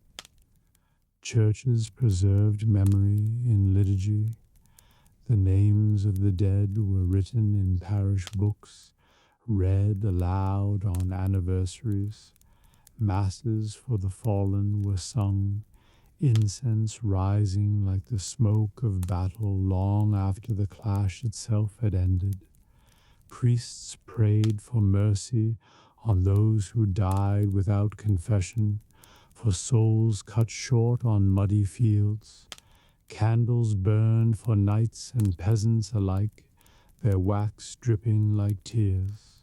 Churches preserved memory in liturgy. The names of the dead were written in parish books, read aloud on anniversaries. Masses for the fallen were sung, incense rising like the smoke of battle long after the clash itself had ended. Priests prayed for mercy on those who died without confession, for souls cut short on muddy fields. Candles burned for knights and peasants alike, their wax dripping like tears.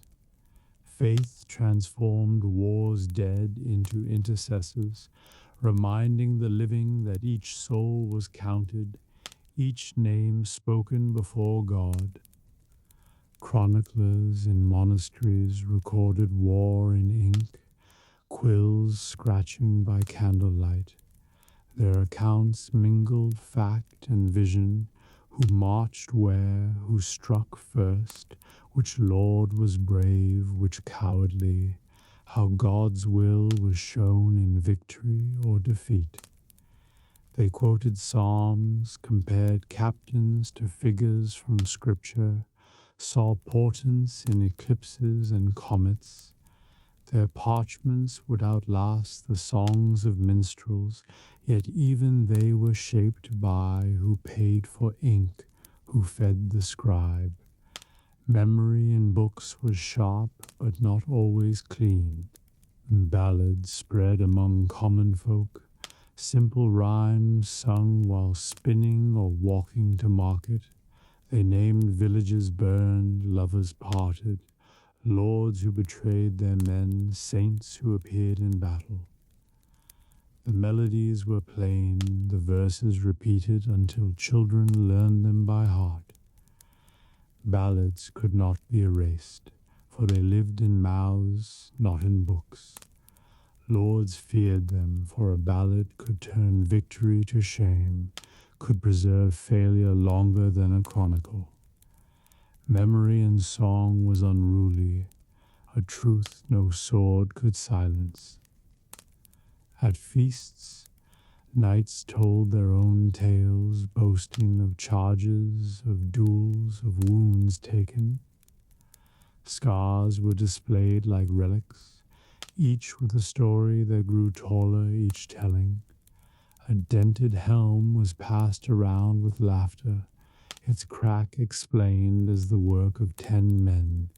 Faith transformed war's dead into intercessors, reminding the living that each soul was counted, each name spoken before God. Chroniclers in monasteries recorded war in ink, quills scratching by candlelight. Their accounts mingled fact and vision, who marched where, who struck first, which lord was brave, which cowardly, how God's will was shown in victory or defeat. They quoted psalms, compared captains to figures from Scripture, saw portents in eclipses and comets. Their parchments would outlast the songs of minstrels, yet even they were shaped by who paid for ink, who fed the scribe. Memory in books was sharp, but not always clean. Ballads spread among common folk, simple rhymes sung while spinning or walking to market. They named villages burned, lovers parted, lords who betrayed their men, saints who appeared in battle. The melodies were plain, the verses repeated until children learned them by heart. Ballads could not be erased, for they lived in mouths, not in books. Lords feared them, for a ballad could turn victory to shame, could preserve failure longer than a chronicle. Memory in song was unruly, a truth no sword could silence. At feasts, knights told their own tales, boasting of charges, of duels, of wounds taken. Scars were displayed like relics, each with a story that grew taller each telling. A dented helm was passed around with laughter, its crack explained as the work of 10 men,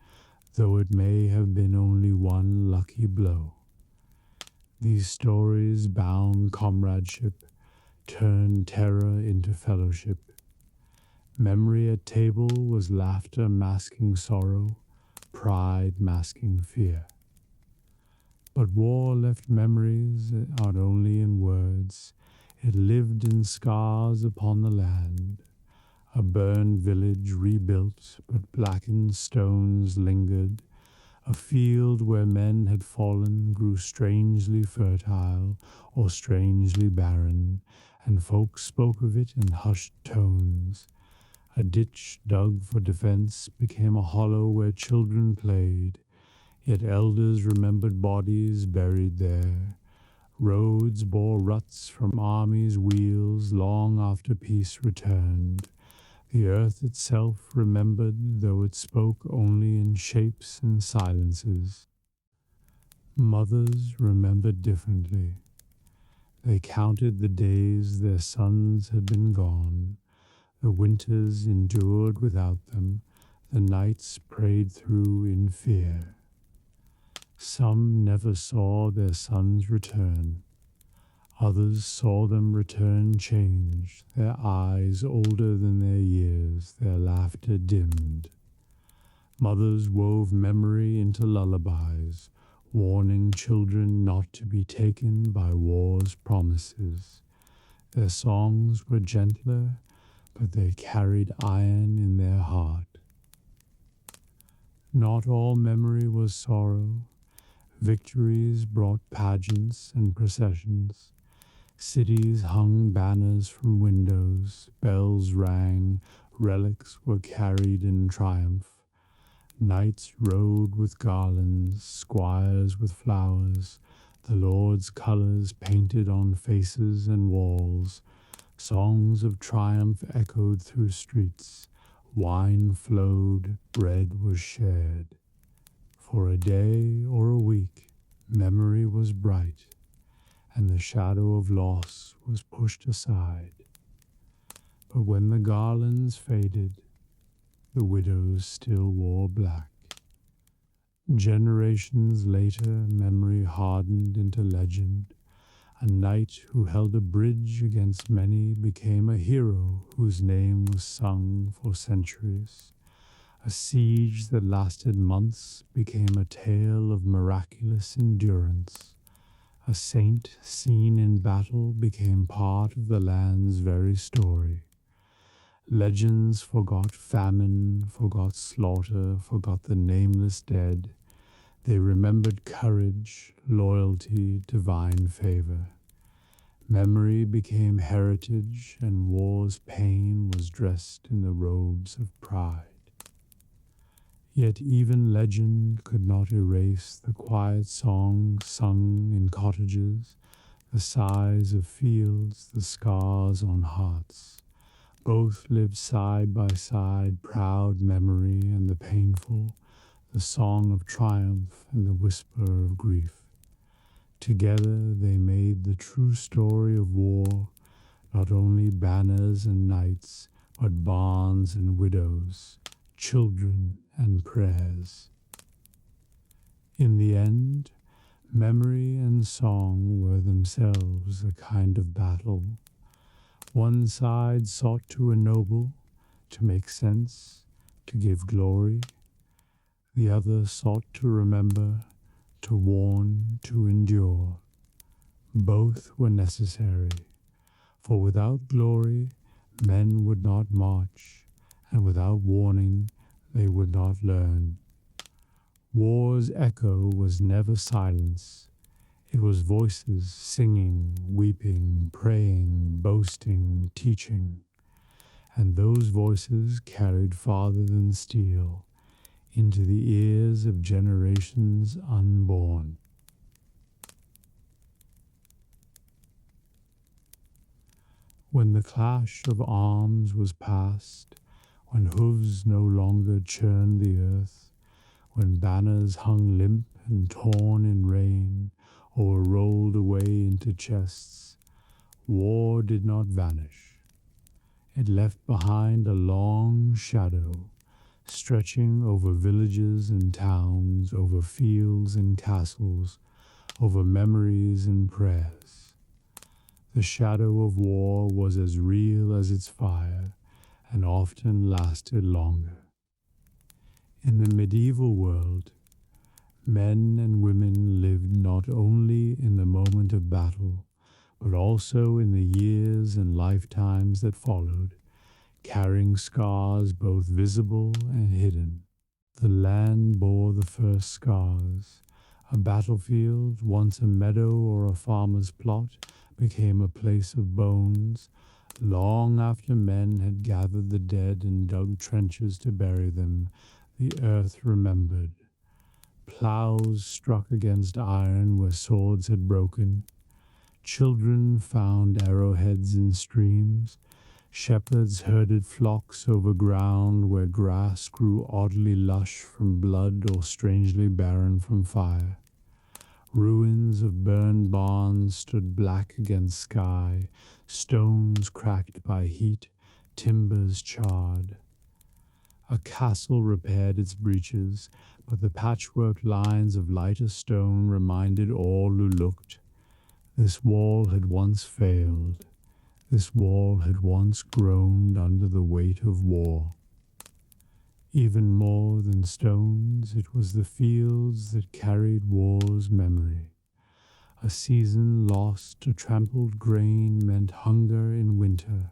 though it may have been only one lucky blow. These stories bound comradeship, turned terror into fellowship. Memory at table was laughter masking sorrow, pride masking fear. But war left memories out only in words. It lived in scars upon the land. A burned village rebuilt, but blackened stones lingered. A field where men had fallen grew strangely fertile or strangely barren, and folk spoke of it in hushed tones. A ditch dug for defense became a hollow where children played, yet elders remembered bodies buried there. Roads bore ruts from armies' wheels long after peace returned. The earth itself remembered, though it spoke only in shapes and silences. Mothers remembered differently. They counted the days their sons had been gone, the winters endured without them, the nights prayed through in fear. Some never saw their sons return. Others saw them return changed, their eyes older than their years, their laughter dimmed. Mothers wove memory into lullabies, warning children not to be taken by war's promises. Their songs were gentler, but they carried iron in their heart. Not all memory was sorrow. Victories brought pageants and processions. Cities hung banners from windows, bells rang, relics were carried in triumph. Knights rode with garlands, squires with flowers, the Lord's colours painted on faces and walls. Songs of triumph echoed through streets. Wine flowed, bread was shared. For a day or a week, memory was bright, and the shadow of loss was pushed aside. But when the garlands faded, the widows still wore black. Generations later, memory hardened into legend. A knight who held a bridge against many became a hero whose name was sung for centuries. A siege that lasted months became a tale of miraculous endurance. A saint seen in battle became part of the land's very story. Legends forgot famine, forgot slaughter, forgot the nameless dead. They remembered courage, loyalty, divine favor. Memory became heritage, and war's pain was dressed in the robes of pride. Yet even legend could not erase the quiet songs sung in cottages, the sighs of fields, the scars on hearts. Both lived side by side, proud memory and the painful, the song of triumph and the whisper of grief. Together they made the true story of war, not only banners and knights, but barns and widows, children and prayers. In the end, memory and song were themselves a kind of battle. One side sought to ennoble, to make sense, to give glory. The other sought to remember, to warn, to endure. Both were necessary, for without glory men would not march, and without warning they would not learn. War's echo was never silence. It was voices singing, weeping, praying, boasting, teaching. And those voices carried farther than steel, into the ears of generations unborn. When the clash of arms was past, when hooves no longer churned the earth, when banners hung limp and torn in rain, or were rolled away into chests, war did not vanish. It left behind a long shadow, stretching over villages and towns, over fields and castles, over memories and prayers. The shadow of war was as real as its fire, and often lasted longer. In the medieval world, men and women lived not only in the moment of battle, but also in the years and lifetimes that followed, carrying scars both visible and hidden. The land bore the first scars. A battlefield, once a meadow or a farmer's plot, became a place of bones, long after men had gathered the dead and dug trenches to bury them. The earth remembered. Plows struck against iron where swords had broken. Children found arrowheads in streams. Shepherds herded flocks over ground where grass grew oddly lush from blood or strangely barren from fire. Ruins of burned barns stood black against sky, stones cracked by heat, timbers charred. A castle repaired its breaches, but the patchwork lines of lighter stone reminded all who looked. This wall had once failed. This wall had once groaned under the weight of war. Even more than stones, it was the fields that carried war's memory. A season lost to trampled grain meant hunger in winter.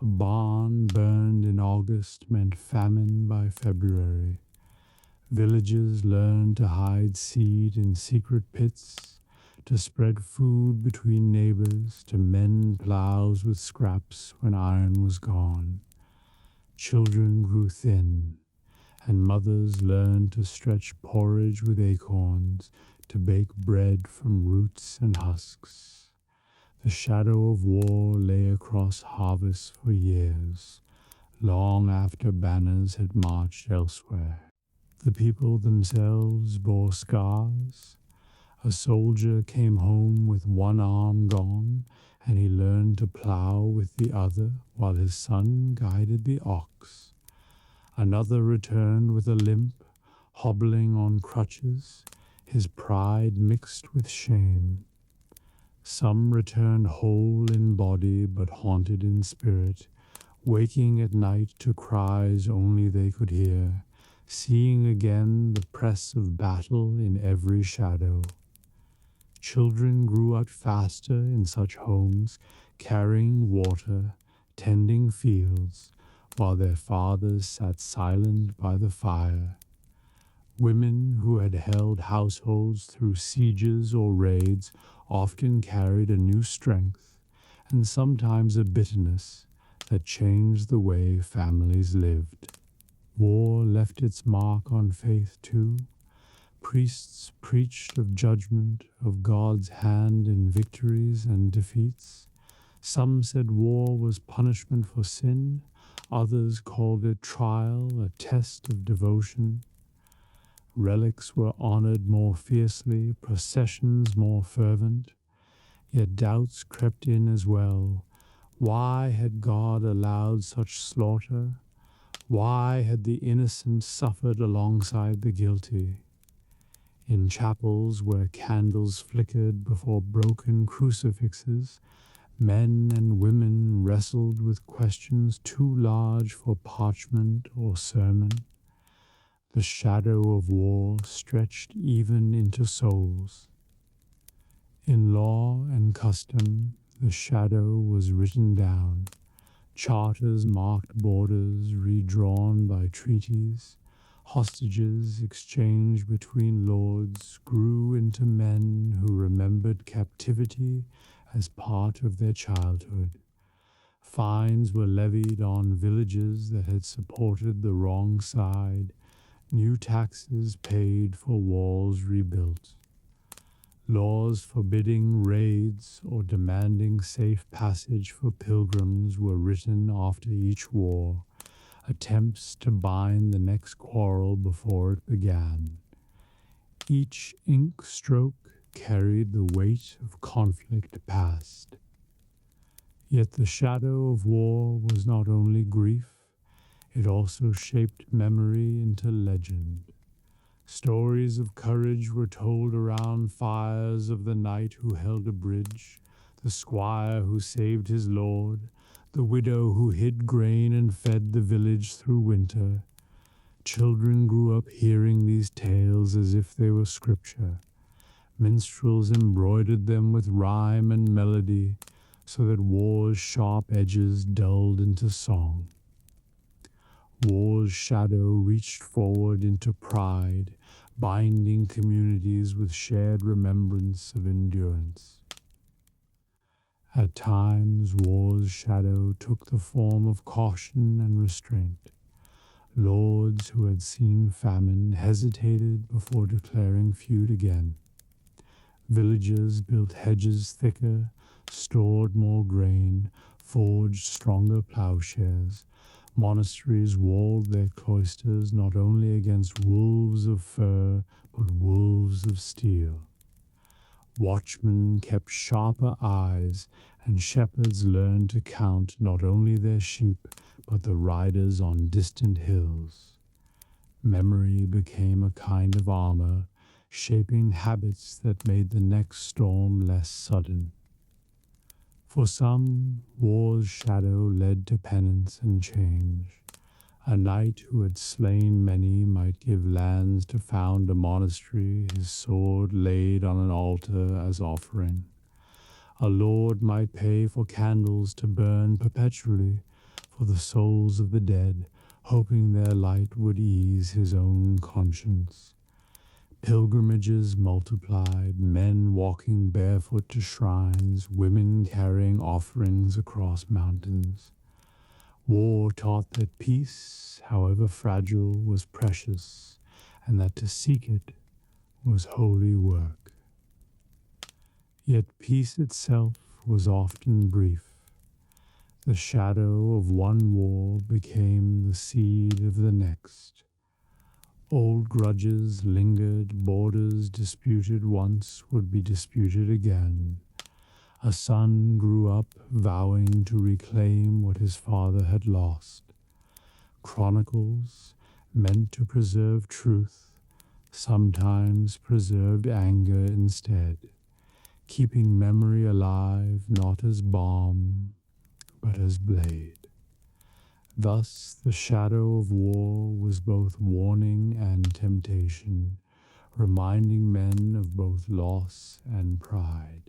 A barn burned in August meant famine by February. Villages learned to hide seed in secret pits, to spread food between neighbors, to mend plows with scraps when iron was gone. Children grew thin, and mothers learned to stretch porridge with acorns, to bake bread from roots and husks. The shadow of war lay across harvests for years, long after banners had marched elsewhere. The people themselves bore scars. A soldier came home with one arm gone, and he learned to plow with the other while his son guided the ox. Another returned with a limp, hobbling on crutches, his pride mixed with shame. Some returned whole in body but haunted in spirit, waking at night to cries only they could hear, seeing again the press of battle in every shadow. Children grew up faster in such homes, carrying water, tending fields, while their fathers sat silent by the fire. Women who had held households through sieges or raids often carried a new strength, and sometimes a bitterness that changed the way families lived. War left its mark on faith too. Priests preached of judgment, of God's hand in victories and defeats. Some said war was punishment for sin, others called it trial, a test of devotion. Relics were honored more fiercely, processions more fervent. Yet doubts crept in as well. Why had God allowed such slaughter? Why had the innocent suffered alongside the guilty? In chapels where candles flickered before broken crucifixes, men and women wrestled with questions too large for parchment or sermon. The shadow of war stretched even into souls. In law and custom, the shadow was written down. Charters marked borders redrawn by treaties. Hostages exchanged between lords grew into men who remembered captivity as part of their childhood. Fines were levied on villages that had supported the wrong side. New taxes paid for walls rebuilt. Laws forbidding raids or demanding safe passage for pilgrims were written after each war, attempts to bind the next quarrel before it began. Each ink stroke carried the weight of conflict past. Yet the shadow of war was not only grief, it also shaped memory into legend. Stories of courage were told around fires of the knight who held a bridge, the squire who saved his lord, the widow who hid grain and fed the village through winter. Children grew up hearing these tales as if they were scripture. Minstrels embroidered them with rhyme and melody, so that war's sharp edges dulled into song. War's shadow reached forward into pride, binding communities with shared remembrance of endurance. At times, war's shadow took the form of caution and restraint. Lords who had seen famine hesitated before declaring feud again. Villagers built hedges thicker, stored more grain, forged stronger plowshares. Monasteries walled their cloisters not only against wolves of fur, but wolves of steel. Watchmen kept sharper eyes, and shepherds learned to count not only their sheep, but the riders on distant hills. Memory became a kind of armor, shaping habits that made the next storm less sudden. For some, war's shadow led to penance and change. A knight who had slain many might give lands to found a monastery, his sword laid on an altar as offering. A lord might pay for candles to burn perpetually for the souls of the dead, hoping their light would ease his own conscience. Pilgrimages multiplied, men walking barefoot to shrines, women carrying offerings across mountains. War taught that peace, however fragile, was precious, and that to seek it was holy work. Yet peace itself was often brief. The shadow of one war became the seed of the next. Old grudges lingered, borders disputed once would be disputed again. A son grew up vowing to reclaim what his father had lost. Chronicles, meant to preserve truth, sometimes preserved anger instead, keeping memory alive not as balm, but as blade. Thus the shadow of war was both warning and temptation, reminding men of both loss and pride.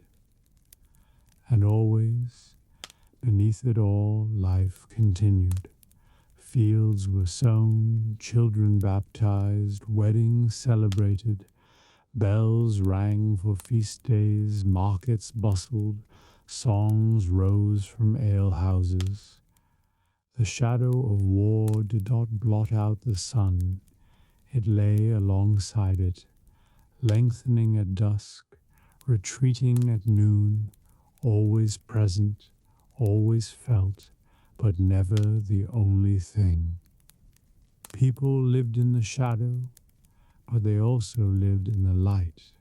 And always, beneath it all, life continued. Fields were sown, children baptized, weddings celebrated, bells rang for feast days, markets bustled, songs rose from alehouses. The shadow of war did not blot out the sun. It lay alongside it, lengthening at dusk, retreating at noon, always present, always felt, but never the only thing. People lived in the shadow, but they also lived in the light.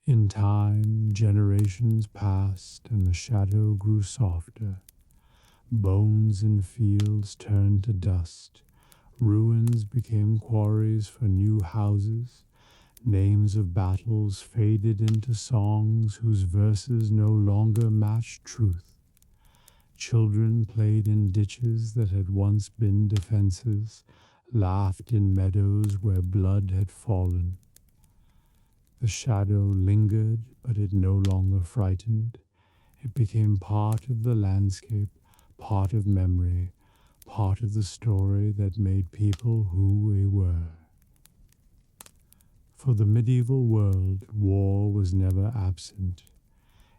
In time, generations passed, and the shadow grew softer. Bones in fields turned to dust. Ruins became quarries for new houses. Names of battles faded into songs whose verses no longer matched truth. Children played in ditches that had once been defenses, laughed in meadows where blood had fallen. The shadow lingered, but it no longer frightened. It became part of the landscape, part of memory, part of the story that made people who we were. For the medieval world, war was never absent.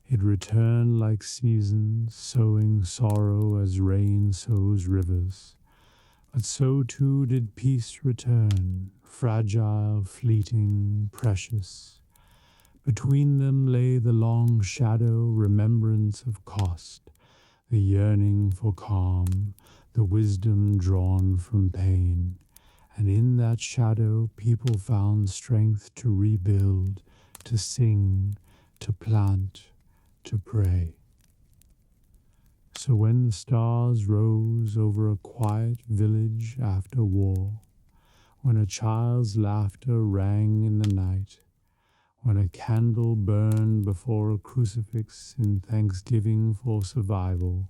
It returned like seasons, sowing sorrow as rain sows rivers. But so too did peace return, fragile, fleeting, precious. Between them lay the long shadow, remembrance of cost, the yearning for calm, the wisdom drawn from pain. And in that shadow people found strength to rebuild, to sing, to plant, to pray. So when the stars rose over a quiet village after war, when a child's laughter rang in the night, when a candle burned before a crucifix in thanksgiving for survival,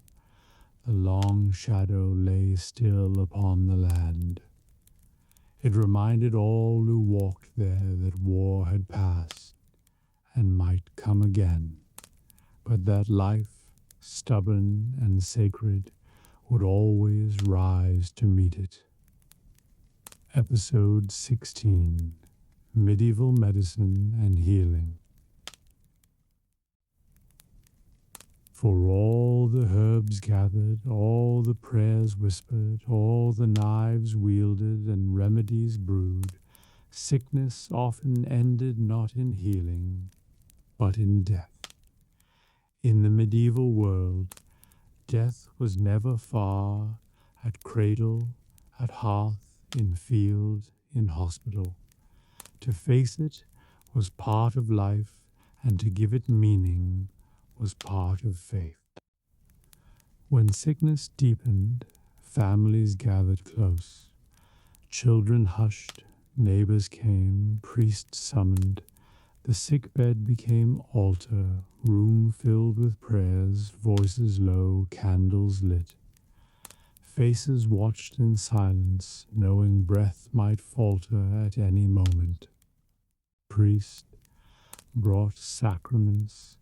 the long shadow lay still upon the land. It reminded all who walked there that war had passed and might come again, but that life, stubborn and sacred, would always rise to meet it. Episode 16. Medieval Medicine and Healing. For all the herbs gathered, all the prayers whispered, all the knives wielded and remedies brewed, sickness often ended not in healing, but in death. In the medieval world, death was never far, at cradle, at hearth, in field, in hospital. To face it was part of life, and to give it meaning was part of faith. When sickness deepened, families gathered close. Children hushed, neighbors came, priests summoned. The sickbed became altar, room filled with prayers, voices low, candles lit. Faces watched in silence, knowing breath might falter at any moment. Priest brought sacraments,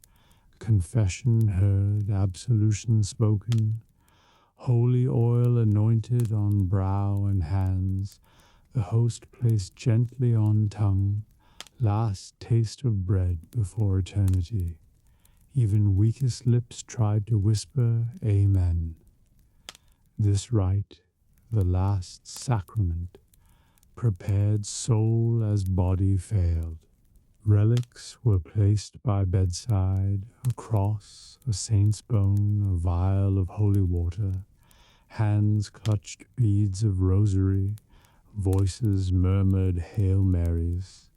confession heard, absolution spoken, holy oil anointed on brow and hands, the host placed gently on tongue, last taste of bread before eternity. Even weakest lips tried to whisper, Amen. This rite, the last sacrament, prepared soul as body failed. Relics were placed by bedside, a cross, a saint's bone, a vial of holy water. Hands clutched beads of rosary, voices murmured Hail Marys.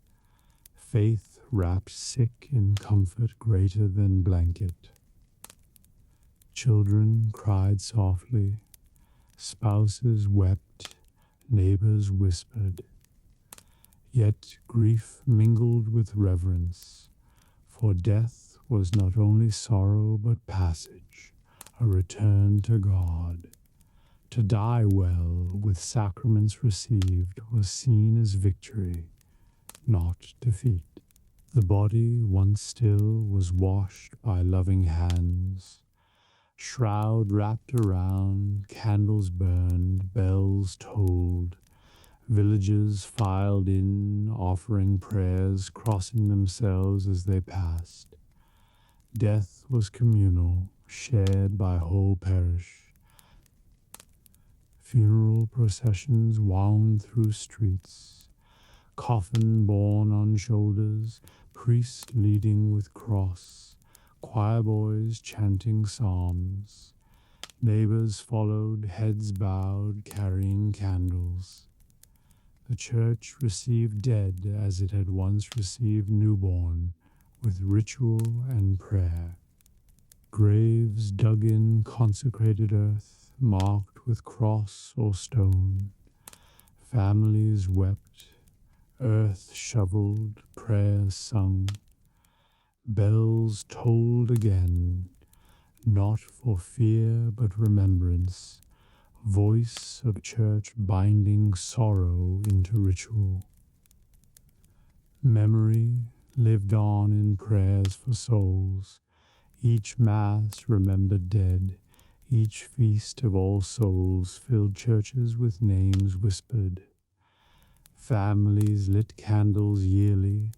Faith wrapped sick in comfort greater than blanket. Children cried softly, spouses wept, neighbors whispered. Yet grief mingled with reverence, for death was not only sorrow but passage, a return to God. To die well, with sacraments received, was seen as victory, not defeat. The body, once still, was washed by loving hands. Shroud wrapped around, candles burned, bells tolled. Villagers filed in, offering prayers, crossing themselves as they passed. Death was communal, shared by whole parish. Funeral processions wound through streets, coffin borne on shoulders, priest leading with cross, choir boys chanting psalms. Neighbors followed, heads bowed, carrying candles. The church received dead as it had once received newborn, with ritual and prayer. Graves dug in consecrated earth, marked with cross or stone. Families wept, earth shoveled, prayers sung. Bells tolled again, not for fear but remembrance, voice of church binding sorrow into ritual. Memory lived on in prayers for souls. Each mass remembered dead. Each feast of all souls filled churches with names whispered. Families lit candles yearly.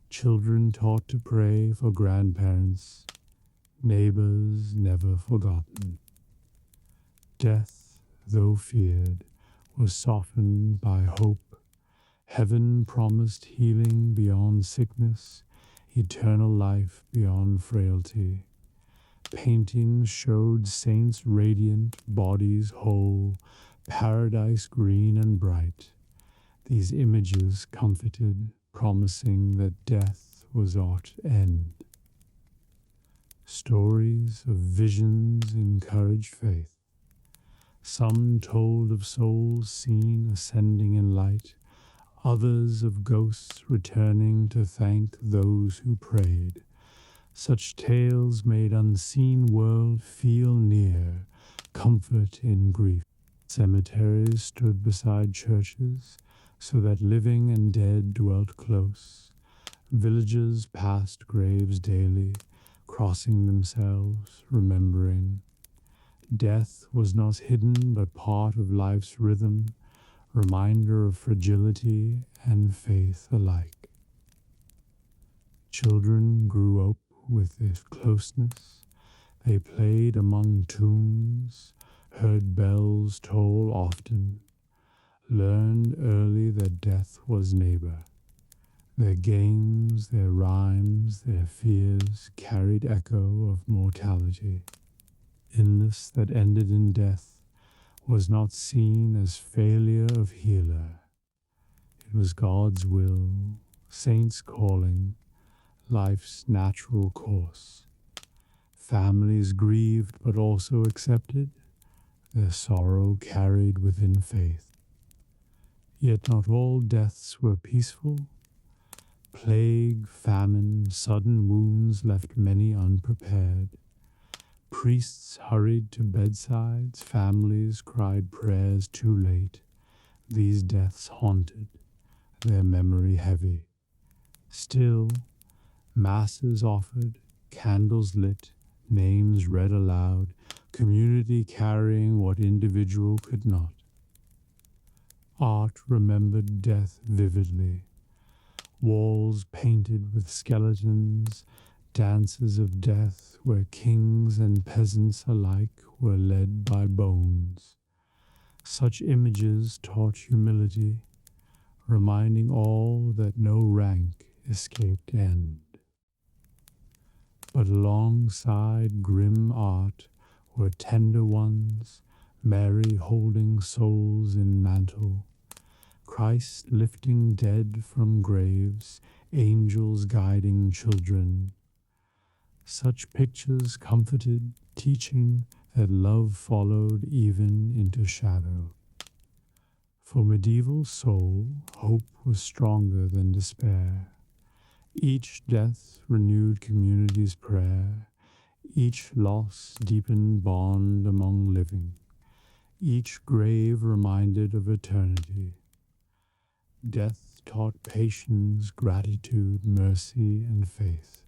Children taught to pray for grandparents. Neighbors never forgotten. Death, though feared, was softened by hope. Heaven promised healing beyond sickness, eternal life beyond frailty. Paintings showed saints radiant, bodies whole, paradise green and bright. These images comforted, promising that death was at end. Stories of visions encouraged faith. Some told of souls seen ascending in light, others of ghosts returning to thank those who prayed. Such tales made unseen world feel near, comfort in grief. Cemeteries stood beside churches, so that living and dead dwelt close. Villagers passed graves daily, crossing themselves, remembering. Death was not hidden but part of life's rhythm, reminder of fragility and faith alike. Children grew up with this closeness. They played among tombs, heard bells toll often, learned early that death was neighbor. Their games, their rhymes, their fears carried echo of mortality. Illness that ended in death was not seen as failure of healer. It was God's will, saints calling, life's natural course. Families grieved but also accepted, their sorrow carried within faith. Yet not all deaths were peaceful. Plague, famine, sudden wounds left many unprepared. Priests hurried to bedsides, families cried prayers too late. These deaths haunted, their memory heavy. Still, masses offered, candles lit, names read aloud, community carrying what individual could not. Art remembered death vividly. Walls painted with skeletons, dances of death where kings and peasants alike were led by bones. Such images taught humility, reminding all that no rank escaped end. But alongside grim art were tender ones, Mary holding souls in mantle, Christ lifting dead from graves, angels guiding children. Such pictures comforted, teaching that love followed even into shadow. For medieval soul, hope was stronger than despair. Each death renewed community's prayer. Each loss deepened bond among living. Each grave reminded of eternity. Death taught patience, gratitude, mercy, and faith.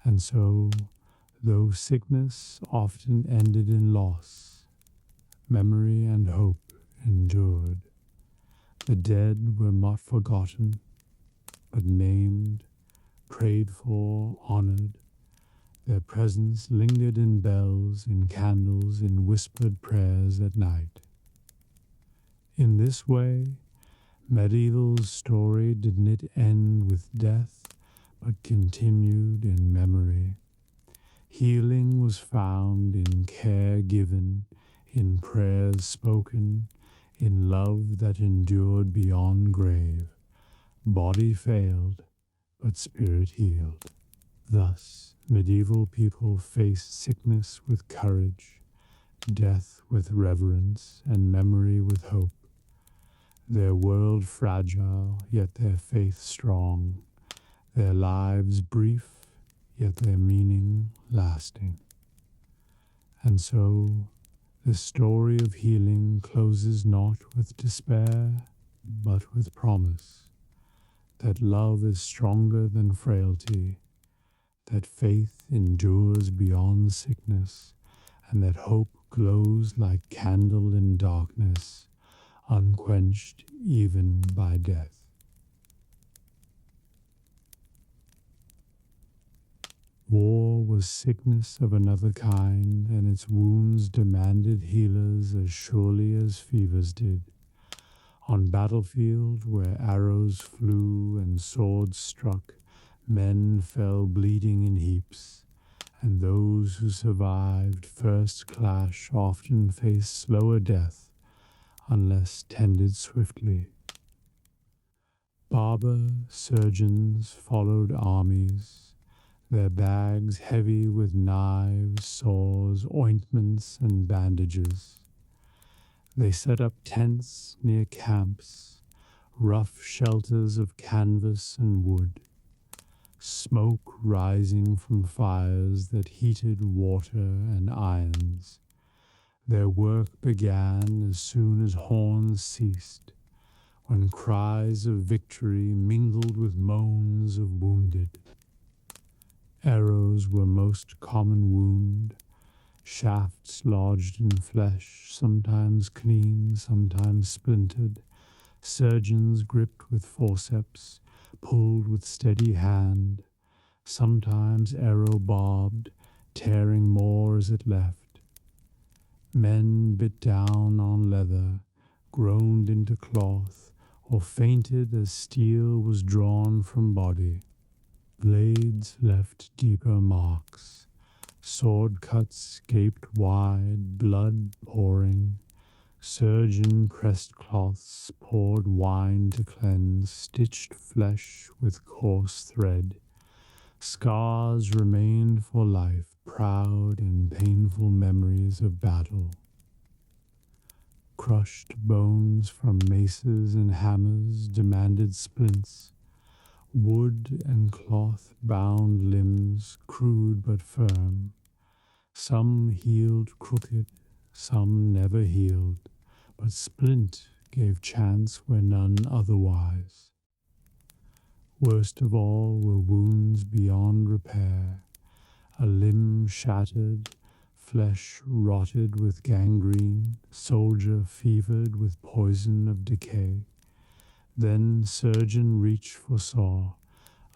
And so, though sickness often ended in loss, memory and hope endured. The dead were not forgotten, but named, prayed for, honored. Their presence lingered in bells, in candles, in whispered prayers at night. In this way, medieval's story didn't end with death, but continued in memory. Healing was found in care given, in prayers spoken, in love that endured beyond grave. Body failed, but spirit healed. Thus, medieval people faced sickness with courage, death with reverence, and memory with hope. Their world fragile, yet their faith strong. Their lives brief, yet their meaning lasting. And so, the story of healing closes not with despair, but with promise. That love is stronger than frailty, that faith endures beyond sickness, and that hope glows like candle in darkness, unquenched even by death. War was sickness of another kind, and its wounds demanded healers as surely as fevers did. On battlefield where arrows flew and swords struck, men fell bleeding in heaps, and those who survived first clash often faced slower death unless tended swiftly. Barber surgeons followed armies, their bags heavy with knives, saws, ointments, and bandages. They set up tents near camps, rough shelters of canvas and wood, smoke rising from fires that heated water and irons. Their work began as soon as horns ceased, when cries of victory mingled with moans of wounded. Arrows were most common wound, shafts lodged in flesh, sometimes clean, sometimes splintered. Surgeons gripped with forceps, pulled with steady hand, sometimes arrow barbed, tearing more as it left. Men bit down on leather, groaned into cloth, or fainted as steel was drawn from body. Blades left deeper marks. Sword cuts gaped wide, blood pouring. Surgeon pressed cloths, poured wine to cleanse, stitched flesh with coarse thread. Scars remained for life, proud and painful memories of battle. Crushed bones from maces and hammers demanded splints. Wood and cloth bound limbs, crude but firm. Some healed crooked, some never healed, but splint gave chance where none otherwise. Worst of all were wounds beyond repair, a limb shattered, flesh rotted with gangrene, soldier fevered with poison of decay. Then surgeon reached for saw,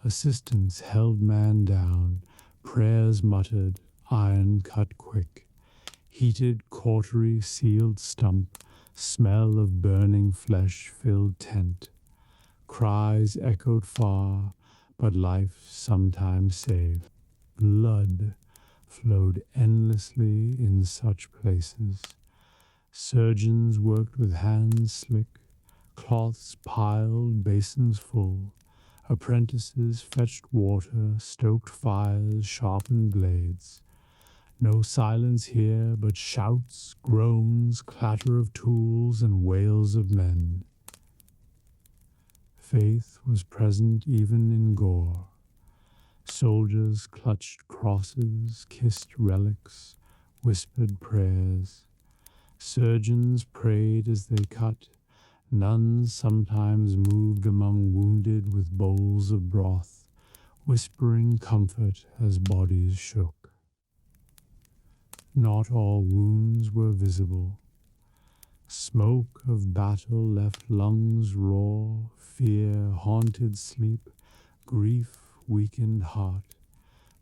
assistance held man down, prayers muttered, iron cut quick. Heated cautery sealed stump, smell of burning flesh filled tent. Cries echoed far, but life sometimes saved. Blood flowed endlessly in such places. Surgeons worked with hands slick, cloths piled, basins full. Apprentices fetched water, stoked fires, sharpened blades. No silence here, but shouts, groans, clatter of tools, and wails of men. Faith was present even in gore. Soldiers clutched crosses, kissed relics, whispered prayers. Surgeons prayed as they cut. Nuns sometimes moved among wounded with bowls of broth, whispering comfort as bodies shook. Not all wounds were visible. Smoke of battle left lungs raw, fear haunted sleep, grief weakened heart.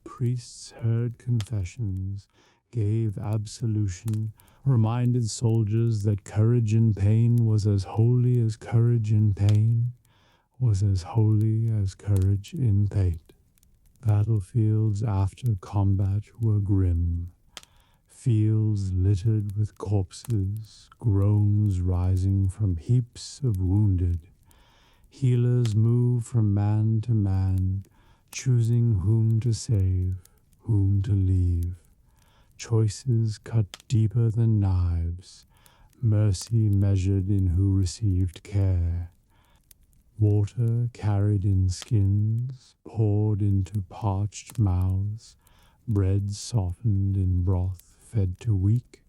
Priests heard confessions, gave absolution, reminded soldiers that courage in pain was as holy as courage in pain, was as holy as courage in fate. Battlefields after combat were grim. Fields littered with corpses, groans rising from heaps of wounded. Healers moved from man to man, choosing whom to save, whom to leave. Choices cut deeper than knives, mercy measured in who received care. Water carried in skins, poured into parched mouths, bread softened in broth fed to weak.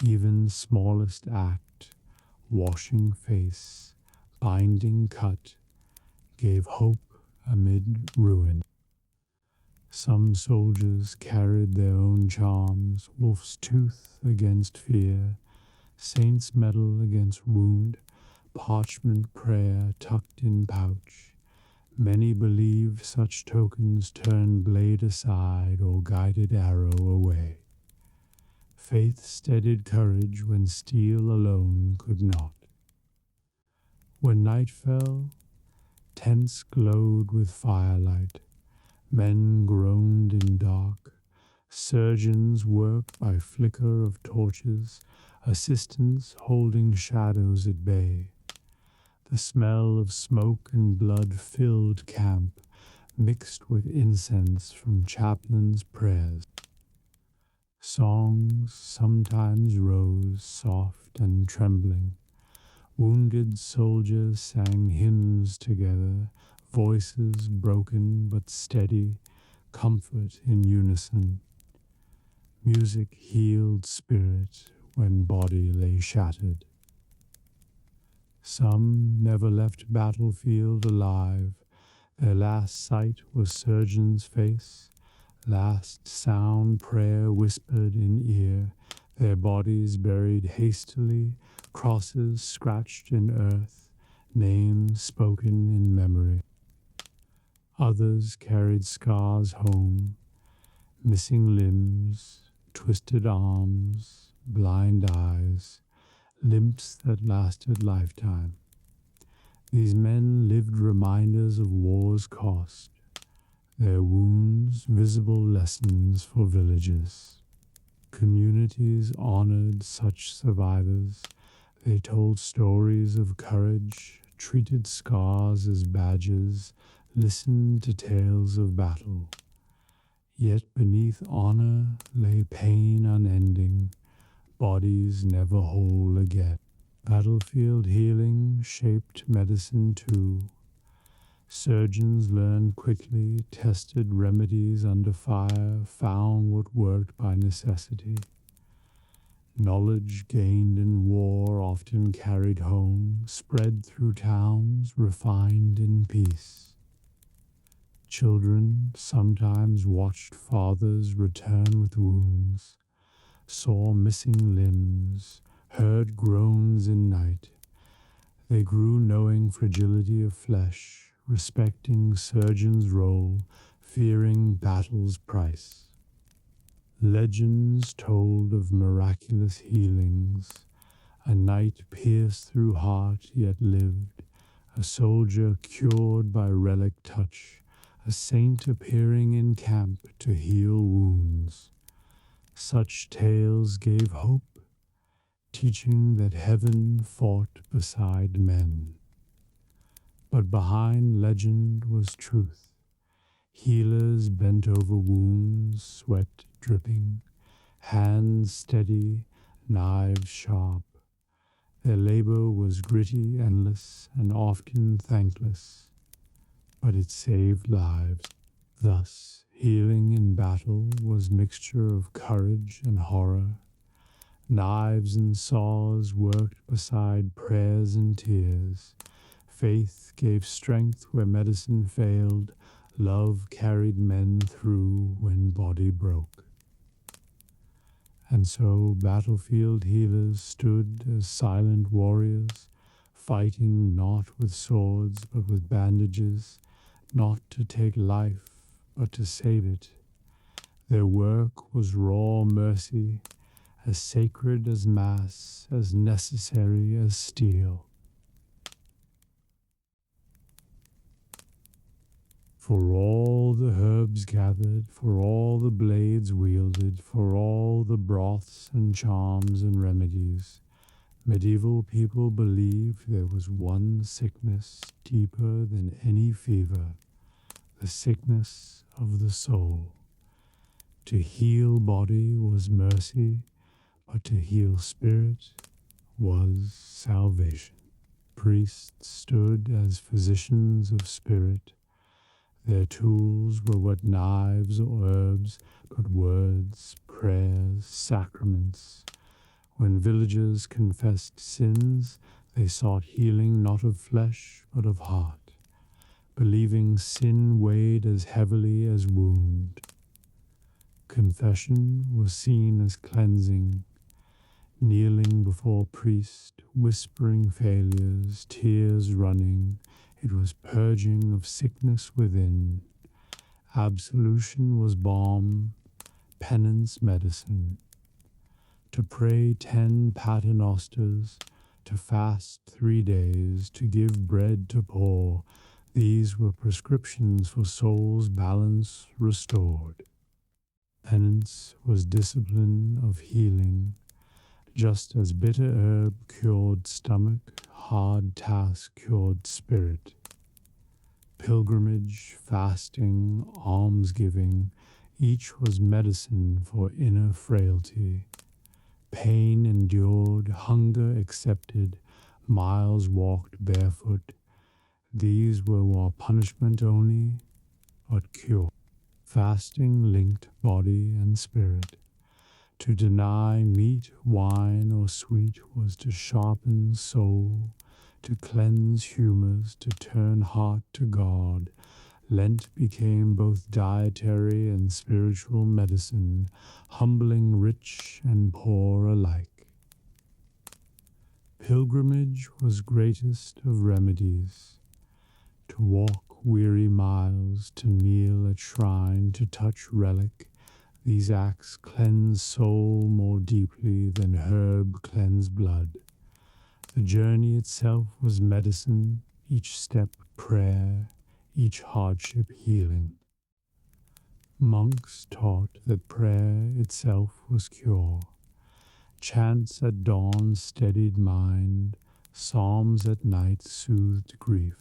Even smallest act, washing face, binding cut, gave hope amid ruin. Some soldiers carried their own charms, wolf's tooth against fear, saint's medal against wound, parchment prayer tucked in pouch. Many believe such tokens turned blade aside or guided arrow away. Faith steadied courage when steel alone could not. When night fell, tents glowed with firelight. Men groaned in dark. Surgeons worked by flicker of torches, assistants holding shadows at bay. The smell of smoke and blood filled camp, mixed with incense from chaplains' prayers. Songs sometimes rose, soft and trembling. Wounded soldiers sang hymns together, voices broken but steady, comfort in unison. Music healed spirit when body lay shattered. Some never left battlefield alive. Their last sight was surgeon's face, last sound prayer whispered in ear, their bodies buried hastily, crosses scratched in earth, names spoken in memory. Others carried scars home, missing limbs, twisted arms, blind eyes, limps that lasted lifetime. These men lived reminders of war's cost, their wounds visible lessons for villages. Communities honored such survivors, They told stories of courage, treated scars as badges, listened to tales of battle. Yet beneath honor lay pain unending, bodies never whole again. Battlefield healing shaped medicine too. Surgeons learned quickly, tested remedies under fire, found what worked by necessity. Knowledge gained in war often carried home, spread through towns, refined in peace. Children sometimes watched fathers return with wounds, saw missing limbs, heard groans in night. They grew knowing fragility of flesh, respecting surgeon's role, fearing battle's price. Legends told of miraculous healings, a knight pierced through heart yet lived, a soldier cured by relic touch, a saint appearing in camp to heal wounds. Such tales gave hope, teaching that heaven fought beside men. But behind legend was truth. Healers bent over wounds, sweat dripping, hands steady, knives sharp. Their labor was gritty, endless, and often thankless, but it saved lives. Thus, healing in battle was mixture of courage and horror. Knives and saws worked beside prayers and tears. Faith gave strength where medicine failed. Love carried men through when body broke. And so battlefield healers stood as silent warriors, fighting not with swords but with bandages, not to take life but to save it. Their work was raw mercy, as sacred as mass, as necessary as steel. For all the herbs gathered, for all the blades wielded, for all the broths and charms and remedies, medieval people believed there was one sickness deeper than any fever, the sickness of the soul. To heal body was mercy, but to heal spirit was salvation. Priests stood as physicians of spirit. Their tools were what knives or herbs, but words, prayers, sacraments. When villagers confessed sins, they sought healing not of flesh, but of heart, believing sin weighed as heavily as wound. Confession was seen as cleansing. Kneeling before priest, whispering failures, tears running, it was purging of sickness within. Absolution was balm, penance medicine. To pray 10 paternosters, to fast 3 days, to give bread to poor, these were prescriptions for soul's balance restored. Penance was discipline of healing. Just as bitter herb cured stomach, hard task cured spirit. Pilgrimage, fasting, almsgiving, each was medicine for inner frailty. Pain endured, hunger accepted, miles walked barefoot. These were more punishment only, but cure. Fasting linked body and spirit. To deny meat, wine, or sweet was to sharpen soul, to cleanse humors, to turn heart to God. Lent became both dietary and spiritual medicine, humbling rich and poor alike. Pilgrimage was greatest of remedies. To walk weary miles, to kneel at shrine, to touch relic, these acts cleanse soul more deeply than herb cleanse blood. The journey itself was medicine, each step prayer, each hardship healing. Monks taught that prayer itself was cure. Chants at dawn steadied mind, psalms at night soothed grief.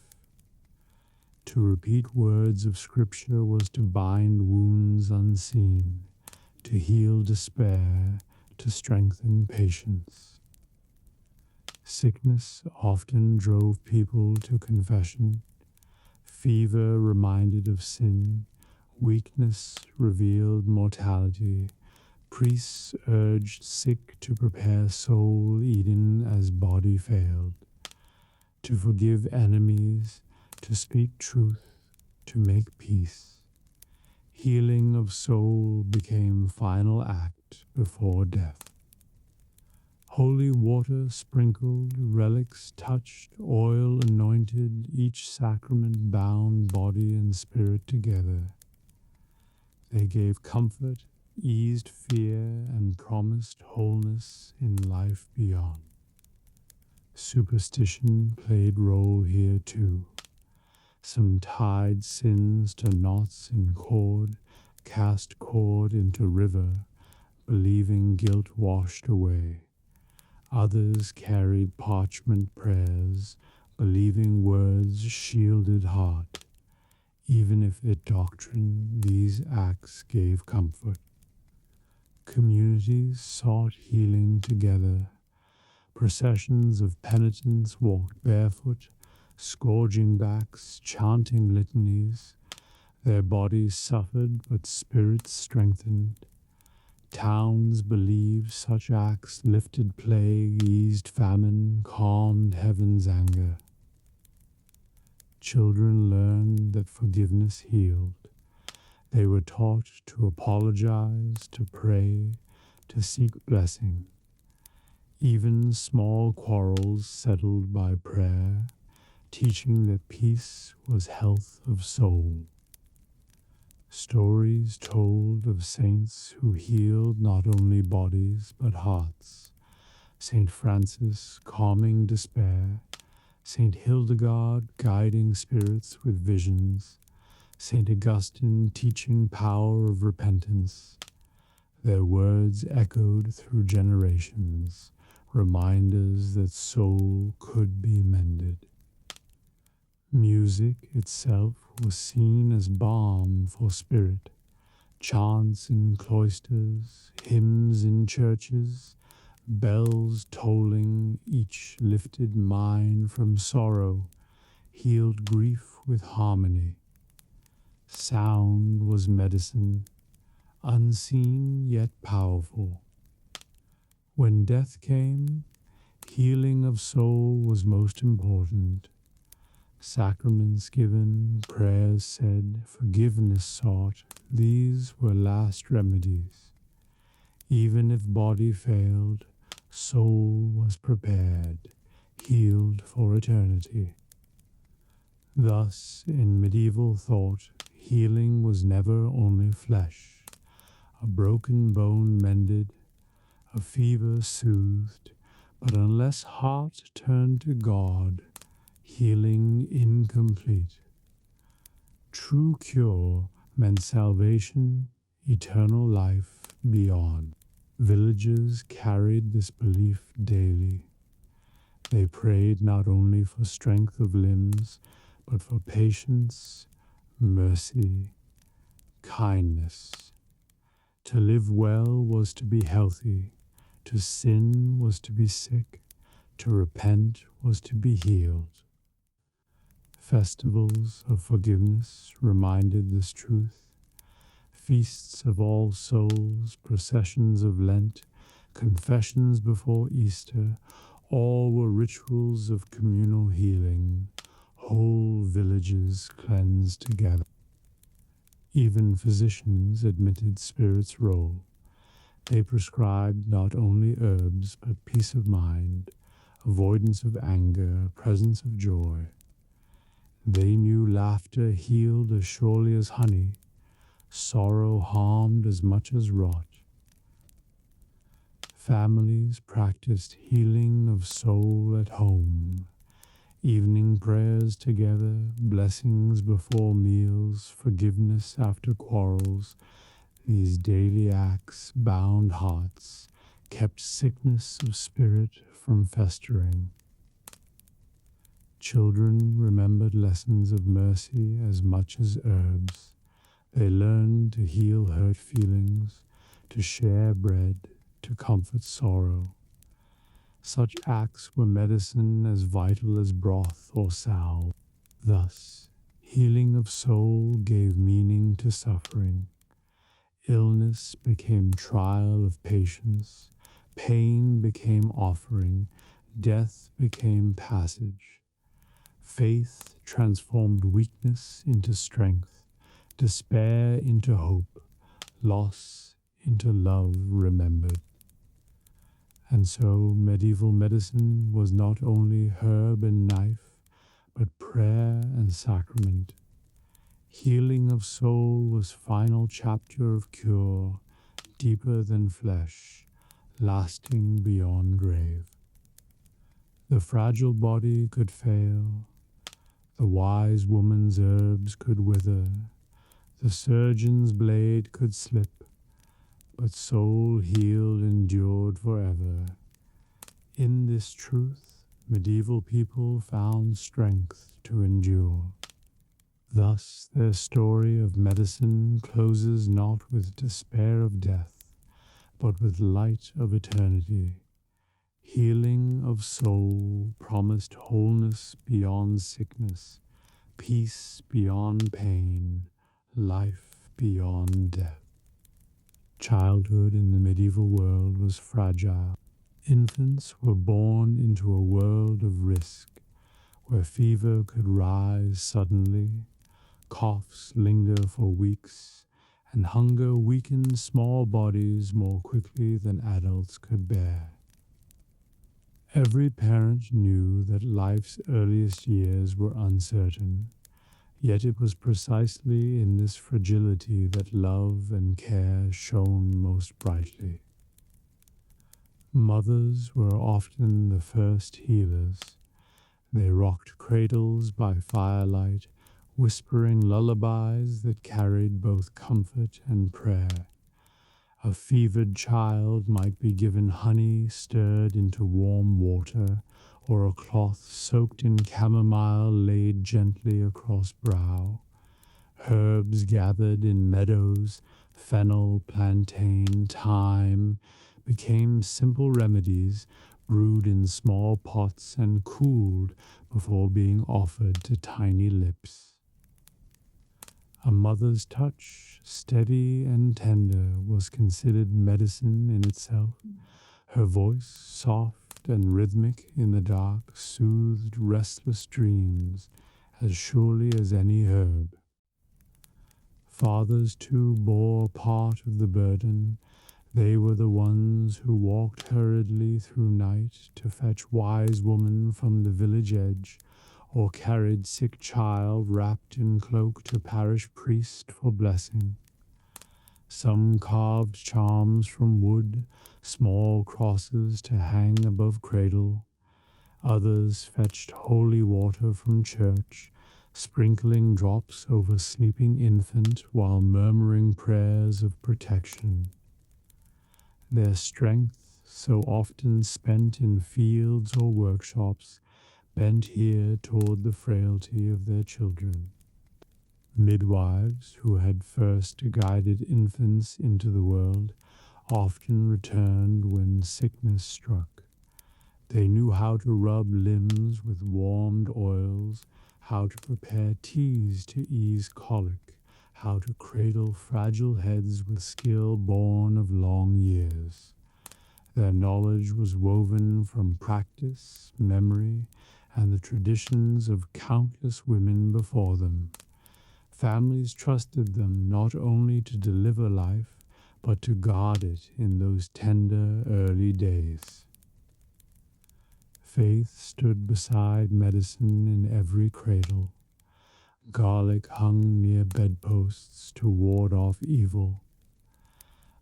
To repeat words of scripture was to bind wounds unseen, to heal despair, to strengthen patience. Sickness often drove people to confession. Fever reminded of sin. Weakness revealed mortality. Priests urged sick to prepare soul eaten as body failed, to forgive enemies, to speak truth, to make peace. Healing of soul became final act before death. Holy water sprinkled, relics touched, oil anointed, each sacrament bound body and spirit together. They gave comfort, eased fear, and promised wholeness in life beyond. Superstition played role here too. Some tied sins to knots in cord, cast cord into river, believing guilt washed away. Others carried parchment prayers, believing words shielded heart. Even if in doctrine these acts gave comfort. Communities sought healing together. Processions of penitents walked barefoot, scourging backs, chanting litanies. Their bodies suffered, but spirits strengthened. Towns believed such acts lifted plague, eased famine, calmed heaven's anger. Children learned that forgiveness healed. They were taught to apologize, to pray, to seek blessing. Even small quarrels settled by prayer, teaching that peace was health of soul. Stories told of saints who healed not only bodies but hearts. Saint Francis calming despair, Saint Hildegard guiding spirits with visions, Saint Augustine teaching power of repentance. Their words echoed through generations, reminders that soul could be mended. Music itself was seen as balm for spirit. Chants in cloisters, hymns in churches, bells tolling, each lifted mind from sorrow, healed grief with harmony. Sound was medicine, unseen yet powerful. When death came, healing of soul was most important. Sacraments given, prayers said, forgiveness sought, these were last remedies. Even if body failed, soul was prepared, healed for eternity. Thus, in medieval thought, healing was never only flesh. A broken bone mended, a fever soothed, but unless heart turned to God, healing incomplete. True cure meant salvation, eternal life beyond. Villagers carried this belief daily. They prayed not only for strength of limbs, but for patience, mercy, kindness. To live well was to be healthy, to sin was to be sick, to repent was to be healed. Festivals of forgiveness reminded this truth. Feasts of All Souls, processions of Lent, confessions before Easter, all were rituals of communal healing, whole villages cleansed together. Even physicians admitted spirit's role. They prescribed not only herbs, but peace of mind, avoidance of anger, presence of joy. They knew laughter healed as surely as honey, sorrow harmed as much as wrought. Families practiced healing of soul at home, evening prayers together, blessings before meals, forgiveness after quarrels. These daily acts bound hearts, kept sickness of spirit from festering. Children remembered lessons of mercy as much as herbs. They learned to heal hurt feelings, to share bread, to comfort sorrow. Such acts were medicine as vital as broth or salve. Thus, healing of soul gave meaning to suffering. Illness became trial of patience. Pain became offering. Death became passage. Faith transformed weakness into strength, despair into hope, loss into love remembered. And so medieval medicine was not only herb and knife, but prayer and sacrament. Healing of soul was final chapter of cure, deeper than flesh, lasting beyond grave. The fragile body could fail, the wise woman's herbs could wither, the surgeon's blade could slip, but soul healed endured forever. In this truth, medieval people found strength to endure. Thus their story of medicine closes not with despair of death, but with light of eternity. Healing of soul promised wholeness beyond sickness, peace beyond pain, life beyond death. Childhood in the medieval world was fragile. Infants were born into a world of risk, where fever could rise suddenly, coughs linger for weeks, and hunger weakened small bodies more quickly than adults could bear. Every parent knew that life's earliest years were uncertain, yet it was precisely in this fragility that love and care shone most brightly. Mothers were often the first healers. They rocked cradles by firelight, whispering lullabies that carried both comfort and prayer. A fevered child might be given honey stirred into warm water, or a cloth soaked in chamomile laid gently across brow. Herbs gathered in meadows, fennel, plantain, thyme, became simple remedies brewed in small pots and cooled before being offered to tiny lips. A mother's touch, steady and tender, was considered medicine in itself. Her voice, soft and rhythmic in the dark, soothed restless dreams as surely as any herb. Fathers, too, bore part of the burden. They were the ones who walked hurriedly through night to fetch wise woman from the village edge, or carried sick child wrapped in cloak to parish priest for blessing. Some carved charms from wood, small crosses to hang above cradle. Others fetched holy water from church, sprinkling drops over sleeping infant while murmuring prayers of protection. Their strength, so often spent in fields or workshops, bent here toward the frailty of their children. Midwives, who had first guided infants into the world, often returned when sickness struck. They knew how to rub limbs with warmed oils, how to prepare teas to ease colic, how to cradle fragile heads with skill born of long years. Their knowledge was woven from practice, memory, and the traditions of countless women before them. Families trusted them not only to deliver life, but to guard it in those tender early days. Faith stood beside medicine in every cradle. Garlic hung near bedposts to ward off evil.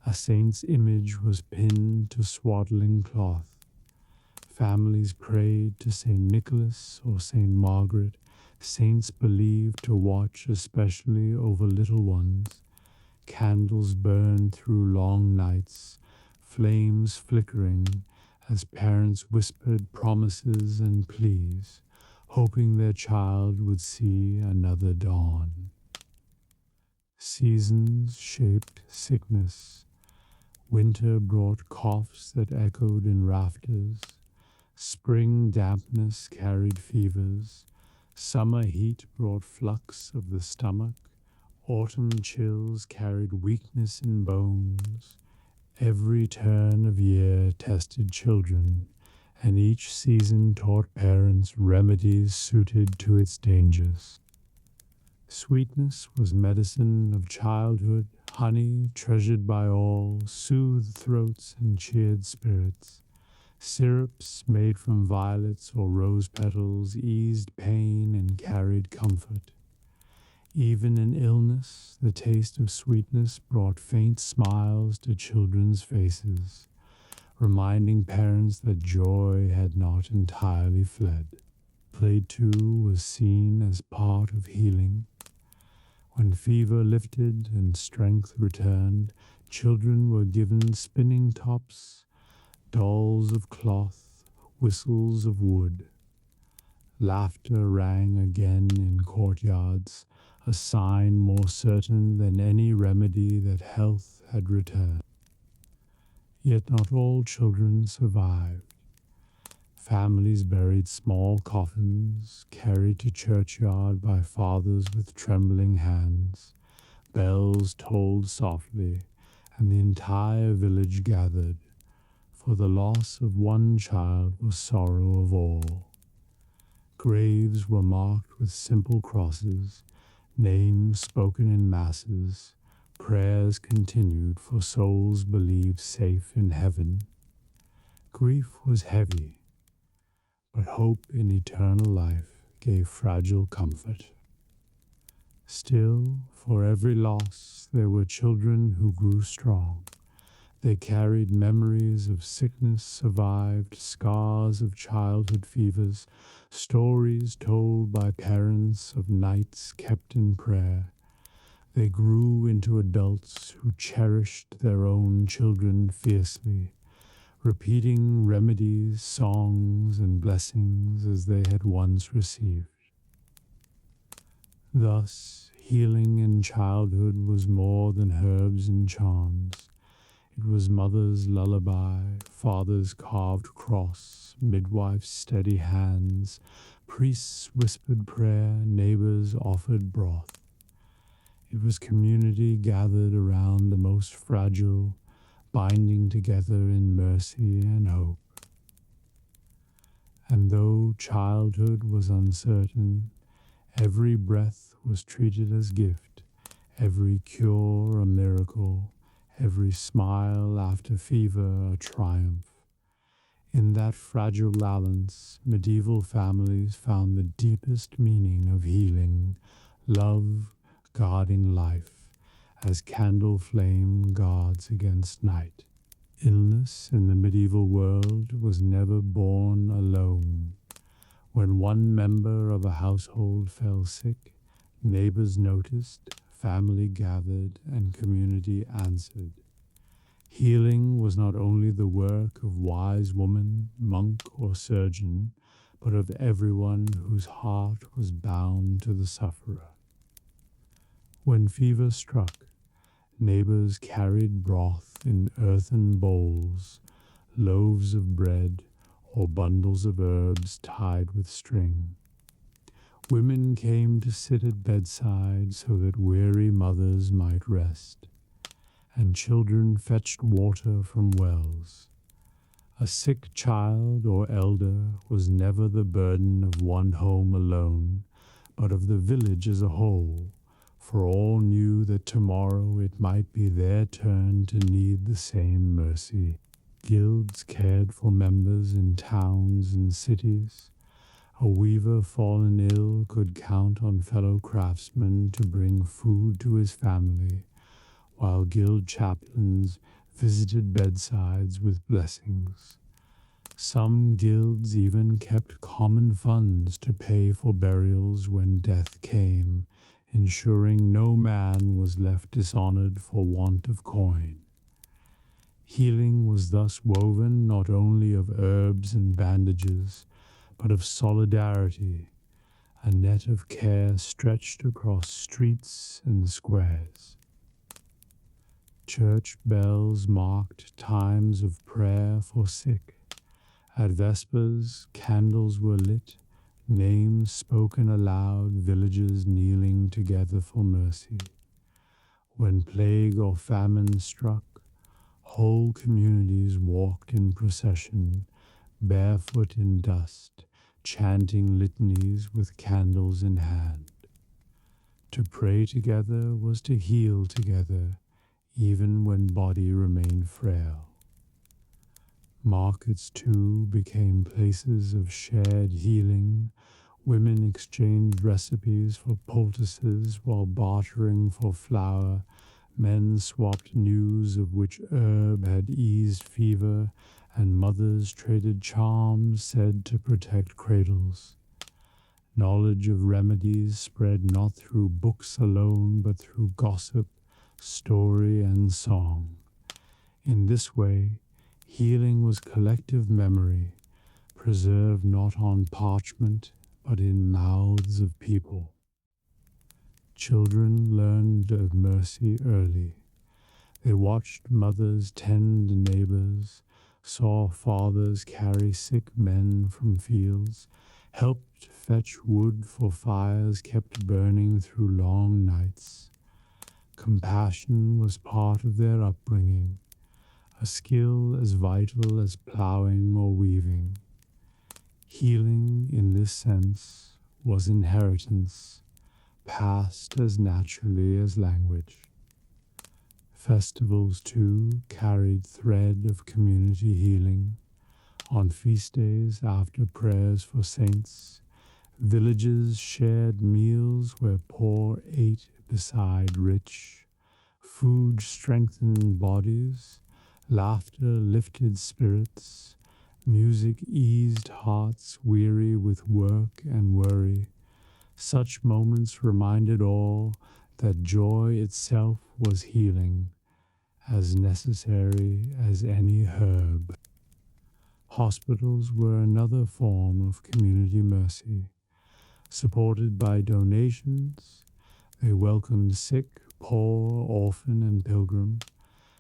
A saint's image was pinned to swaddling cloth. Families prayed to St. Nicholas or St. Margaret, saints believed to watch especially over little ones. Candles burned through long nights, flames flickering as parents whispered promises and pleas, hoping their child would see another dawn. Seasons shaped sickness. Winter brought coughs that echoed in rafters. Spring dampness carried fevers. Summer heat brought flux of the stomach. Autumn chills carried weakness in bones. Every turn of year tested children, and each season taught parents remedies suited to its dangers. Sweetness was medicine of childhood, honey treasured by all, soothed throats and cheered spirits. Syrups made from violets or rose petals eased pain and carried comfort. Even in illness, the taste of sweetness brought faint smiles to children's faces, reminding parents that joy had not entirely fled. Play too was seen as part of healing. When fever lifted and strength returned, children were given spinning tops, dolls of cloth, whistles of wood. Laughter rang again in courtyards, a sign more certain than any remedy that health had returned. Yet not all children survived. Families buried small coffins, carried to churchyard by fathers with trembling hands. Bells tolled softly, and the entire village gathered, for the loss of one child was sorrow of all. Graves were marked with simple crosses, names spoken in masses, prayers continued for souls believed safe in heaven. Grief was heavy, but hope in eternal life gave fragile comfort. Still, for every loss, there were children who grew strong. They carried memories of sickness survived, scars of childhood fevers, stories told by parents of nights kept in prayer. They grew into adults who cherished their own children fiercely, repeating remedies, songs, and blessings as they had once received. Thus, healing in childhood was more than herbs and charms. It was mother's lullaby, father's carved cross, midwife's steady hands, priests' whispered prayer, neighbors' offered broth. It was community gathered around the most fragile, binding together in mercy and hope. And though childhood was uncertain, every breath was treated as gift, every cure a miracle, every smile after fever a triumph. In that fragile balance, medieval families found the deepest meaning of healing, love guarding life, as candle flame guards against night. Illness in the medieval world was never born alone. When one member of a household fell sick, neighbors noticed, family gathered, and community answered. Healing was not only the work of wise woman, monk, or surgeon, but of everyone whose heart was bound to the sufferer. When fever struck, neighbors carried broth in earthen bowls, loaves of bread, or bundles of herbs tied with string. Women came to sit at bedside so that weary mothers might rest, and children fetched water from wells. A sick child or elder was never the burden of one home alone, but of the village as a whole, for all knew that tomorrow it might be their turn to need the same mercy. Guilds cared for members in towns and cities. A weaver fallen ill could count on fellow craftsmen to bring food to his family, while guild chaplains visited bedsides with blessings. Some guilds even kept common funds to pay for burials when death came, ensuring no man was left dishonored for want of coin. Healing was thus woven not only of herbs and bandages, but of solidarity, a net of care stretched across streets and squares. Church bells marked times of prayer for sick. At Vespers, candles were lit, names spoken aloud, villagers kneeling together for mercy. When plague or famine struck, whole communities walked in procession, barefoot in dust, chanting litanies with candles in hand. To pray together was to heal together, even when body remained frail. Markets, too, became places of shared healing. Women exchanged recipes for poultices while bartering for flour. Men swapped news of which herb had eased fever, and mothers traded charms said to protect cradles. Knowledge of remedies spread not through books alone, but through gossip, story, and song. In this way, healing was collective memory, preserved not on parchment, but in mouths of people. Children learned of mercy early. They watched mothers tend neighbors, saw fathers carry sick men from fields, helped fetch wood for fires kept burning through long nights. Compassion was part of their upbringing, a skill as vital as plowing or weaving. Healing, in this sense, was inheritance, passed as naturally as language. Festivals, too, carried thread of community healing. On feast days, after prayers for saints, villages shared meals where poor ate beside rich. Food strengthened bodies, laughter lifted spirits, music eased hearts weary with work and worry. Such moments reminded all that joy itself was healing, as necessary as any herb. Hospitals were another form of community mercy. Supported by donations, they welcomed sick, poor, orphan, and pilgrim.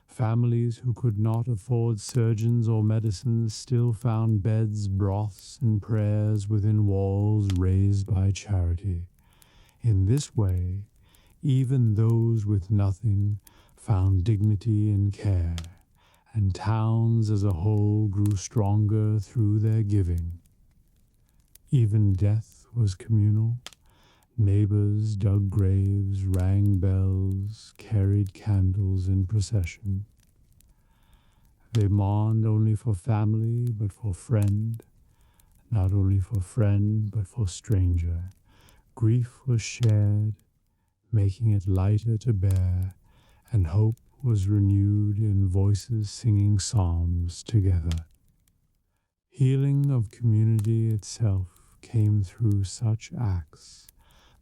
Families who could not afford surgeons or medicines still found beds, broths, and prayers within walls raised by charity. In this way, even those with nothing found dignity in care, and towns as a whole grew stronger through their giving. Even death was communal. Neighbors dug graves, rang bells, carried candles in procession. They mourned only for family, but for friend, not only for friend, but for stranger. Grief was shared, making it lighter to bear, and hope was renewed in voices singing psalms together. Healing of community itself came through such acts.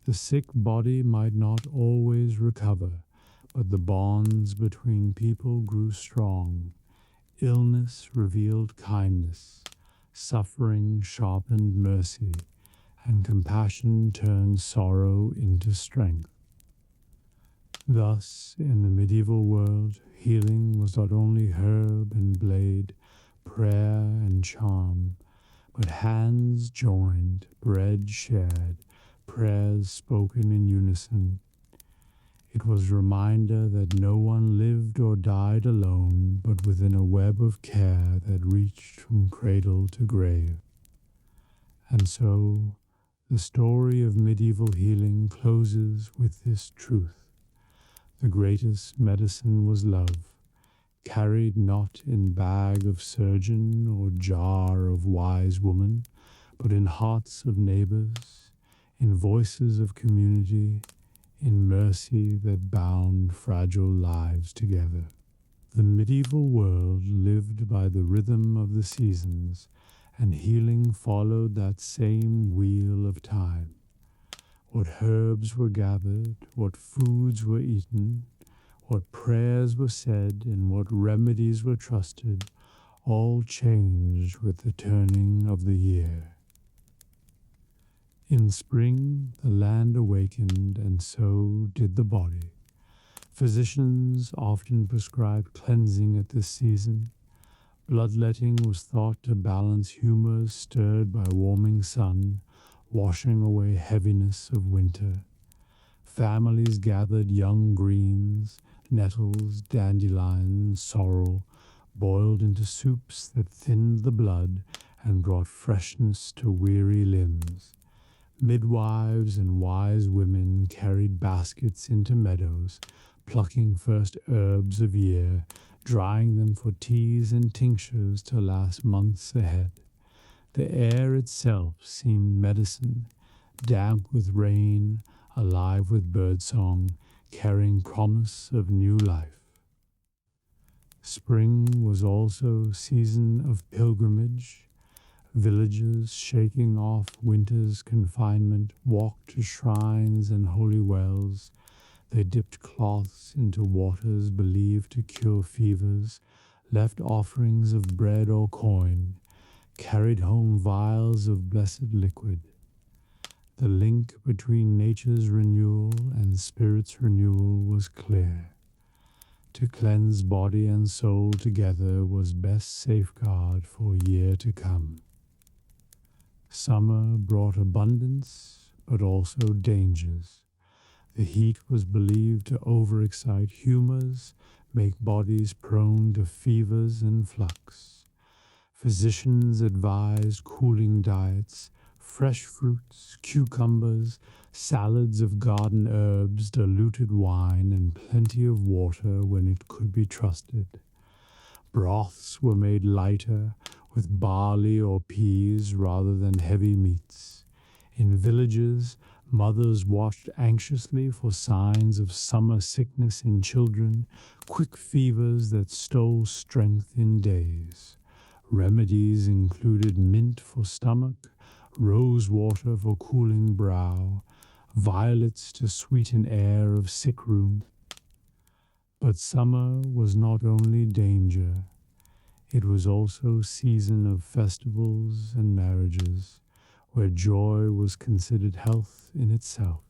The sick body might not always recover, but the bonds between people grew strong. Illness revealed kindness, suffering sharpened mercy, and compassion turned sorrow into strength. Thus, in the medieval world, healing was not only herb and blade, prayer and charm, but hands joined, bread shared, prayers spoken in unison. It was a reminder that no one lived or died alone, but within a web of care that reached from cradle to grave. And so, the story of medieval healing closes with this truth. The greatest medicine was love, carried not in bag of surgeon or jar of wise woman, but in hearts of neighbors, in voices of community, in mercy that bound fragile lives together. The medieval world lived by the rhythm of the seasons, and healing followed that same wheel of time. What herbs were gathered, what foods were eaten, What prayers were said and what remedies were trusted all changed with the turning of the year. In spring, the land awakened, and so did the body. Physicians often prescribed cleansing at this season. Bloodletting was thought to balance humors stirred by warming sun, washing away heaviness of winter. Families gathered young greens, nettles, dandelions, sorrel, boiled into soups that thinned the blood and brought freshness to weary limbs. Midwives and wise women carried baskets into meadows, plucking first herbs of year, drying them for teas and tinctures to last months ahead. The air itself seemed medicine, damp with rain, alive with birdsong, carrying promise of new life. Spring was also season of pilgrimage. Villages, shaking off winter's confinement, walked to shrines and holy wells. They dipped cloths into waters believed to cure fevers, left offerings of bread or coin, carried home vials of blessed liquid. The link between nature's renewal and spirit's renewal was clear. To cleanse body and soul together was best safeguard for year to come. Summer brought abundance, but also dangers. The heat was believed to overexcite humors, make bodies prone to fevers and flux. Physicians advised cooling diets, fresh fruits, cucumbers, salads of garden herbs, diluted wine, and plenty of water when it could be trusted. Broths were made lighter, with barley or peas rather than heavy meats. In villages, mothers watched anxiously for signs of summer sickness in children, quick fevers that stole strength in days. Remedies included mint for stomach, rose water for cooling brow, violets to sweeten air of sick room. But summer was not only danger. It was also season of festivals and marriages, where joy was considered health in itself.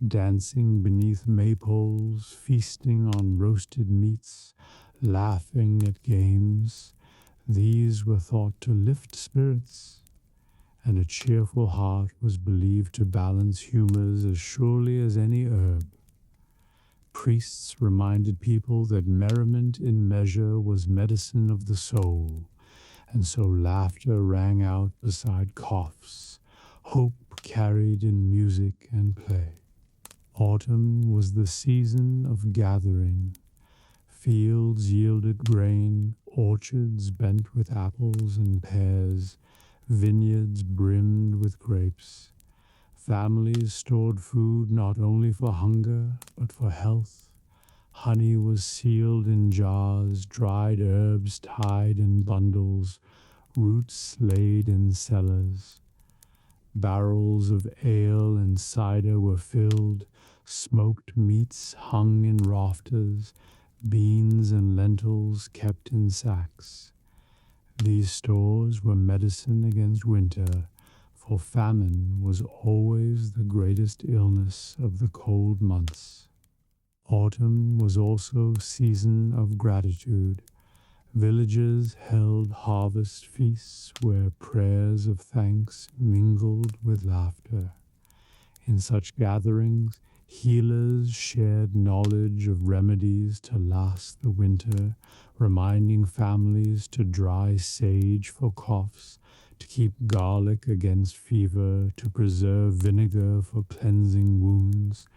Dancing beneath maypoles, feasting on roasted meats, laughing at games, these were thought to lift spirits, and a cheerful heart was believed to balance humors as surely as any herb. Priests reminded people that merriment in measure was medicine of the soul, and so laughter rang out beside coughs, hope carried in music and play. Autumn was the season of gathering. Fields yielded grain, orchards bent with apples and pears, vineyards brimmed with grapes. Families stored food not only for hunger, but for health. Honey was sealed in jars, dried herbs tied in bundles, roots laid in cellars. Barrels of ale and cider were filled, smoked meats hung in rafters, beans and lentils kept in sacks. These stores were medicine against winter, for famine was always the greatest illness of the cold months. Autumn was also season of gratitude. Villages held harvest feasts where prayers of thanks mingled with laughter. In such gatherings, healers shared knowledge of remedies to last the winter, reminding families to dry sage for coughs, to keep garlic against fever, to preserve vinegar for cleansing wounds.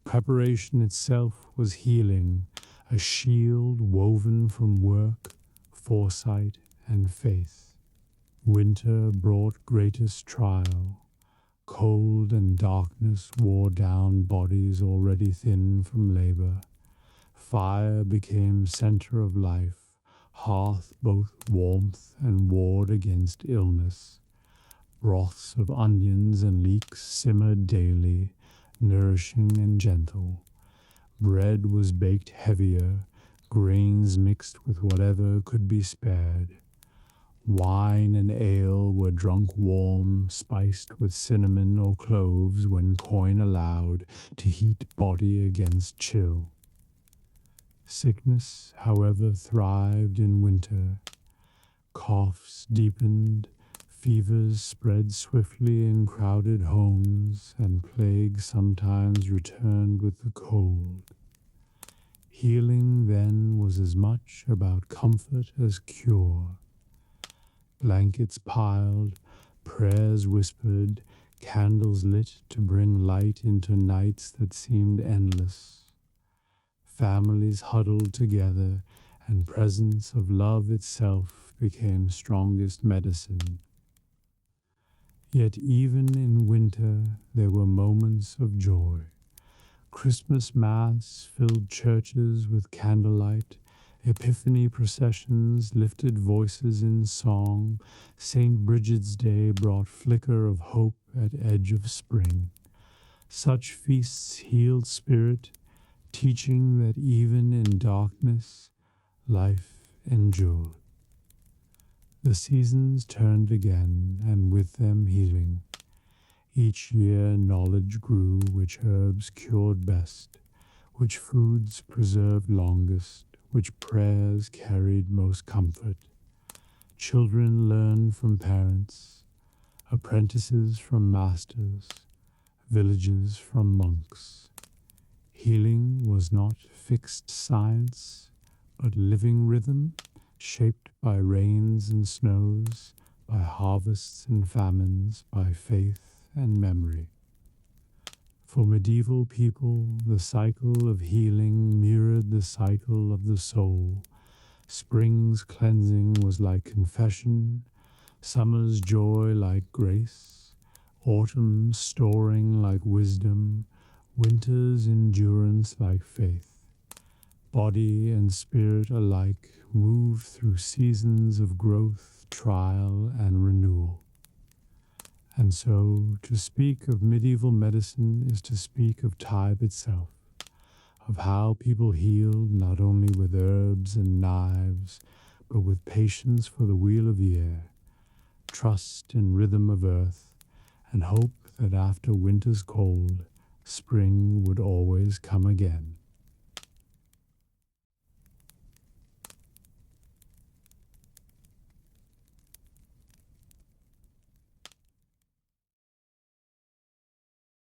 Preparation itself was healing, a shield woven from work, foresight, and faith. Winter brought greatest trial. Cold and darkness wore down bodies already thin from labor. Fire became center of life, hearth both warmth and ward against illness. Broths of onions and leeks simmered daily, nourishing and gentle. Bread was baked heavier, grains mixed with whatever could be spared. Wine and ale were drunk warm, spiced with cinnamon or cloves when coin allowed to heat body against chill. Sickness, however, thrived in winter. Coughs deepened, fevers spread swiftly in crowded homes, and plague sometimes returned with the cold. Healing then was as much about comfort as cure. Blankets piled, prayers whispered, candles lit to bring light into nights that seemed endless. Families huddled together, and presence of love itself became strongest medicine. Yet even in winter there were moments of joy. Christmas Mass filled churches with candlelight, Epiphany processions lifted voices in song, St. Bridget's Day brought flicker of hope at edge of spring. Such feasts healed spirit, teaching that even in darkness, life endured. The seasons turned again, and with them healing. Each year knowledge grew which herbs cured best, which foods preserved longest, which prayers carried most comfort. Children learned from parents, apprentices from masters, villages from monks. Healing was not fixed science, but living rhythm, shaped by rains and snows, by harvests and famines, by faith and memory. For medieval people, the cycle of healing mirrored the cycle of the soul. Spring's cleansing was like confession, summer's joy like grace, autumn's storing like wisdom, winter's endurance like faith. Body and spirit alike move through seasons of growth, trial, and renewal. And so, to speak of medieval medicine is to speak of time itself, of how people healed not only with herbs and knives, but with patience for the wheel of year, trust in rhythm of earth, and hope that after winter's cold, spring would always come again.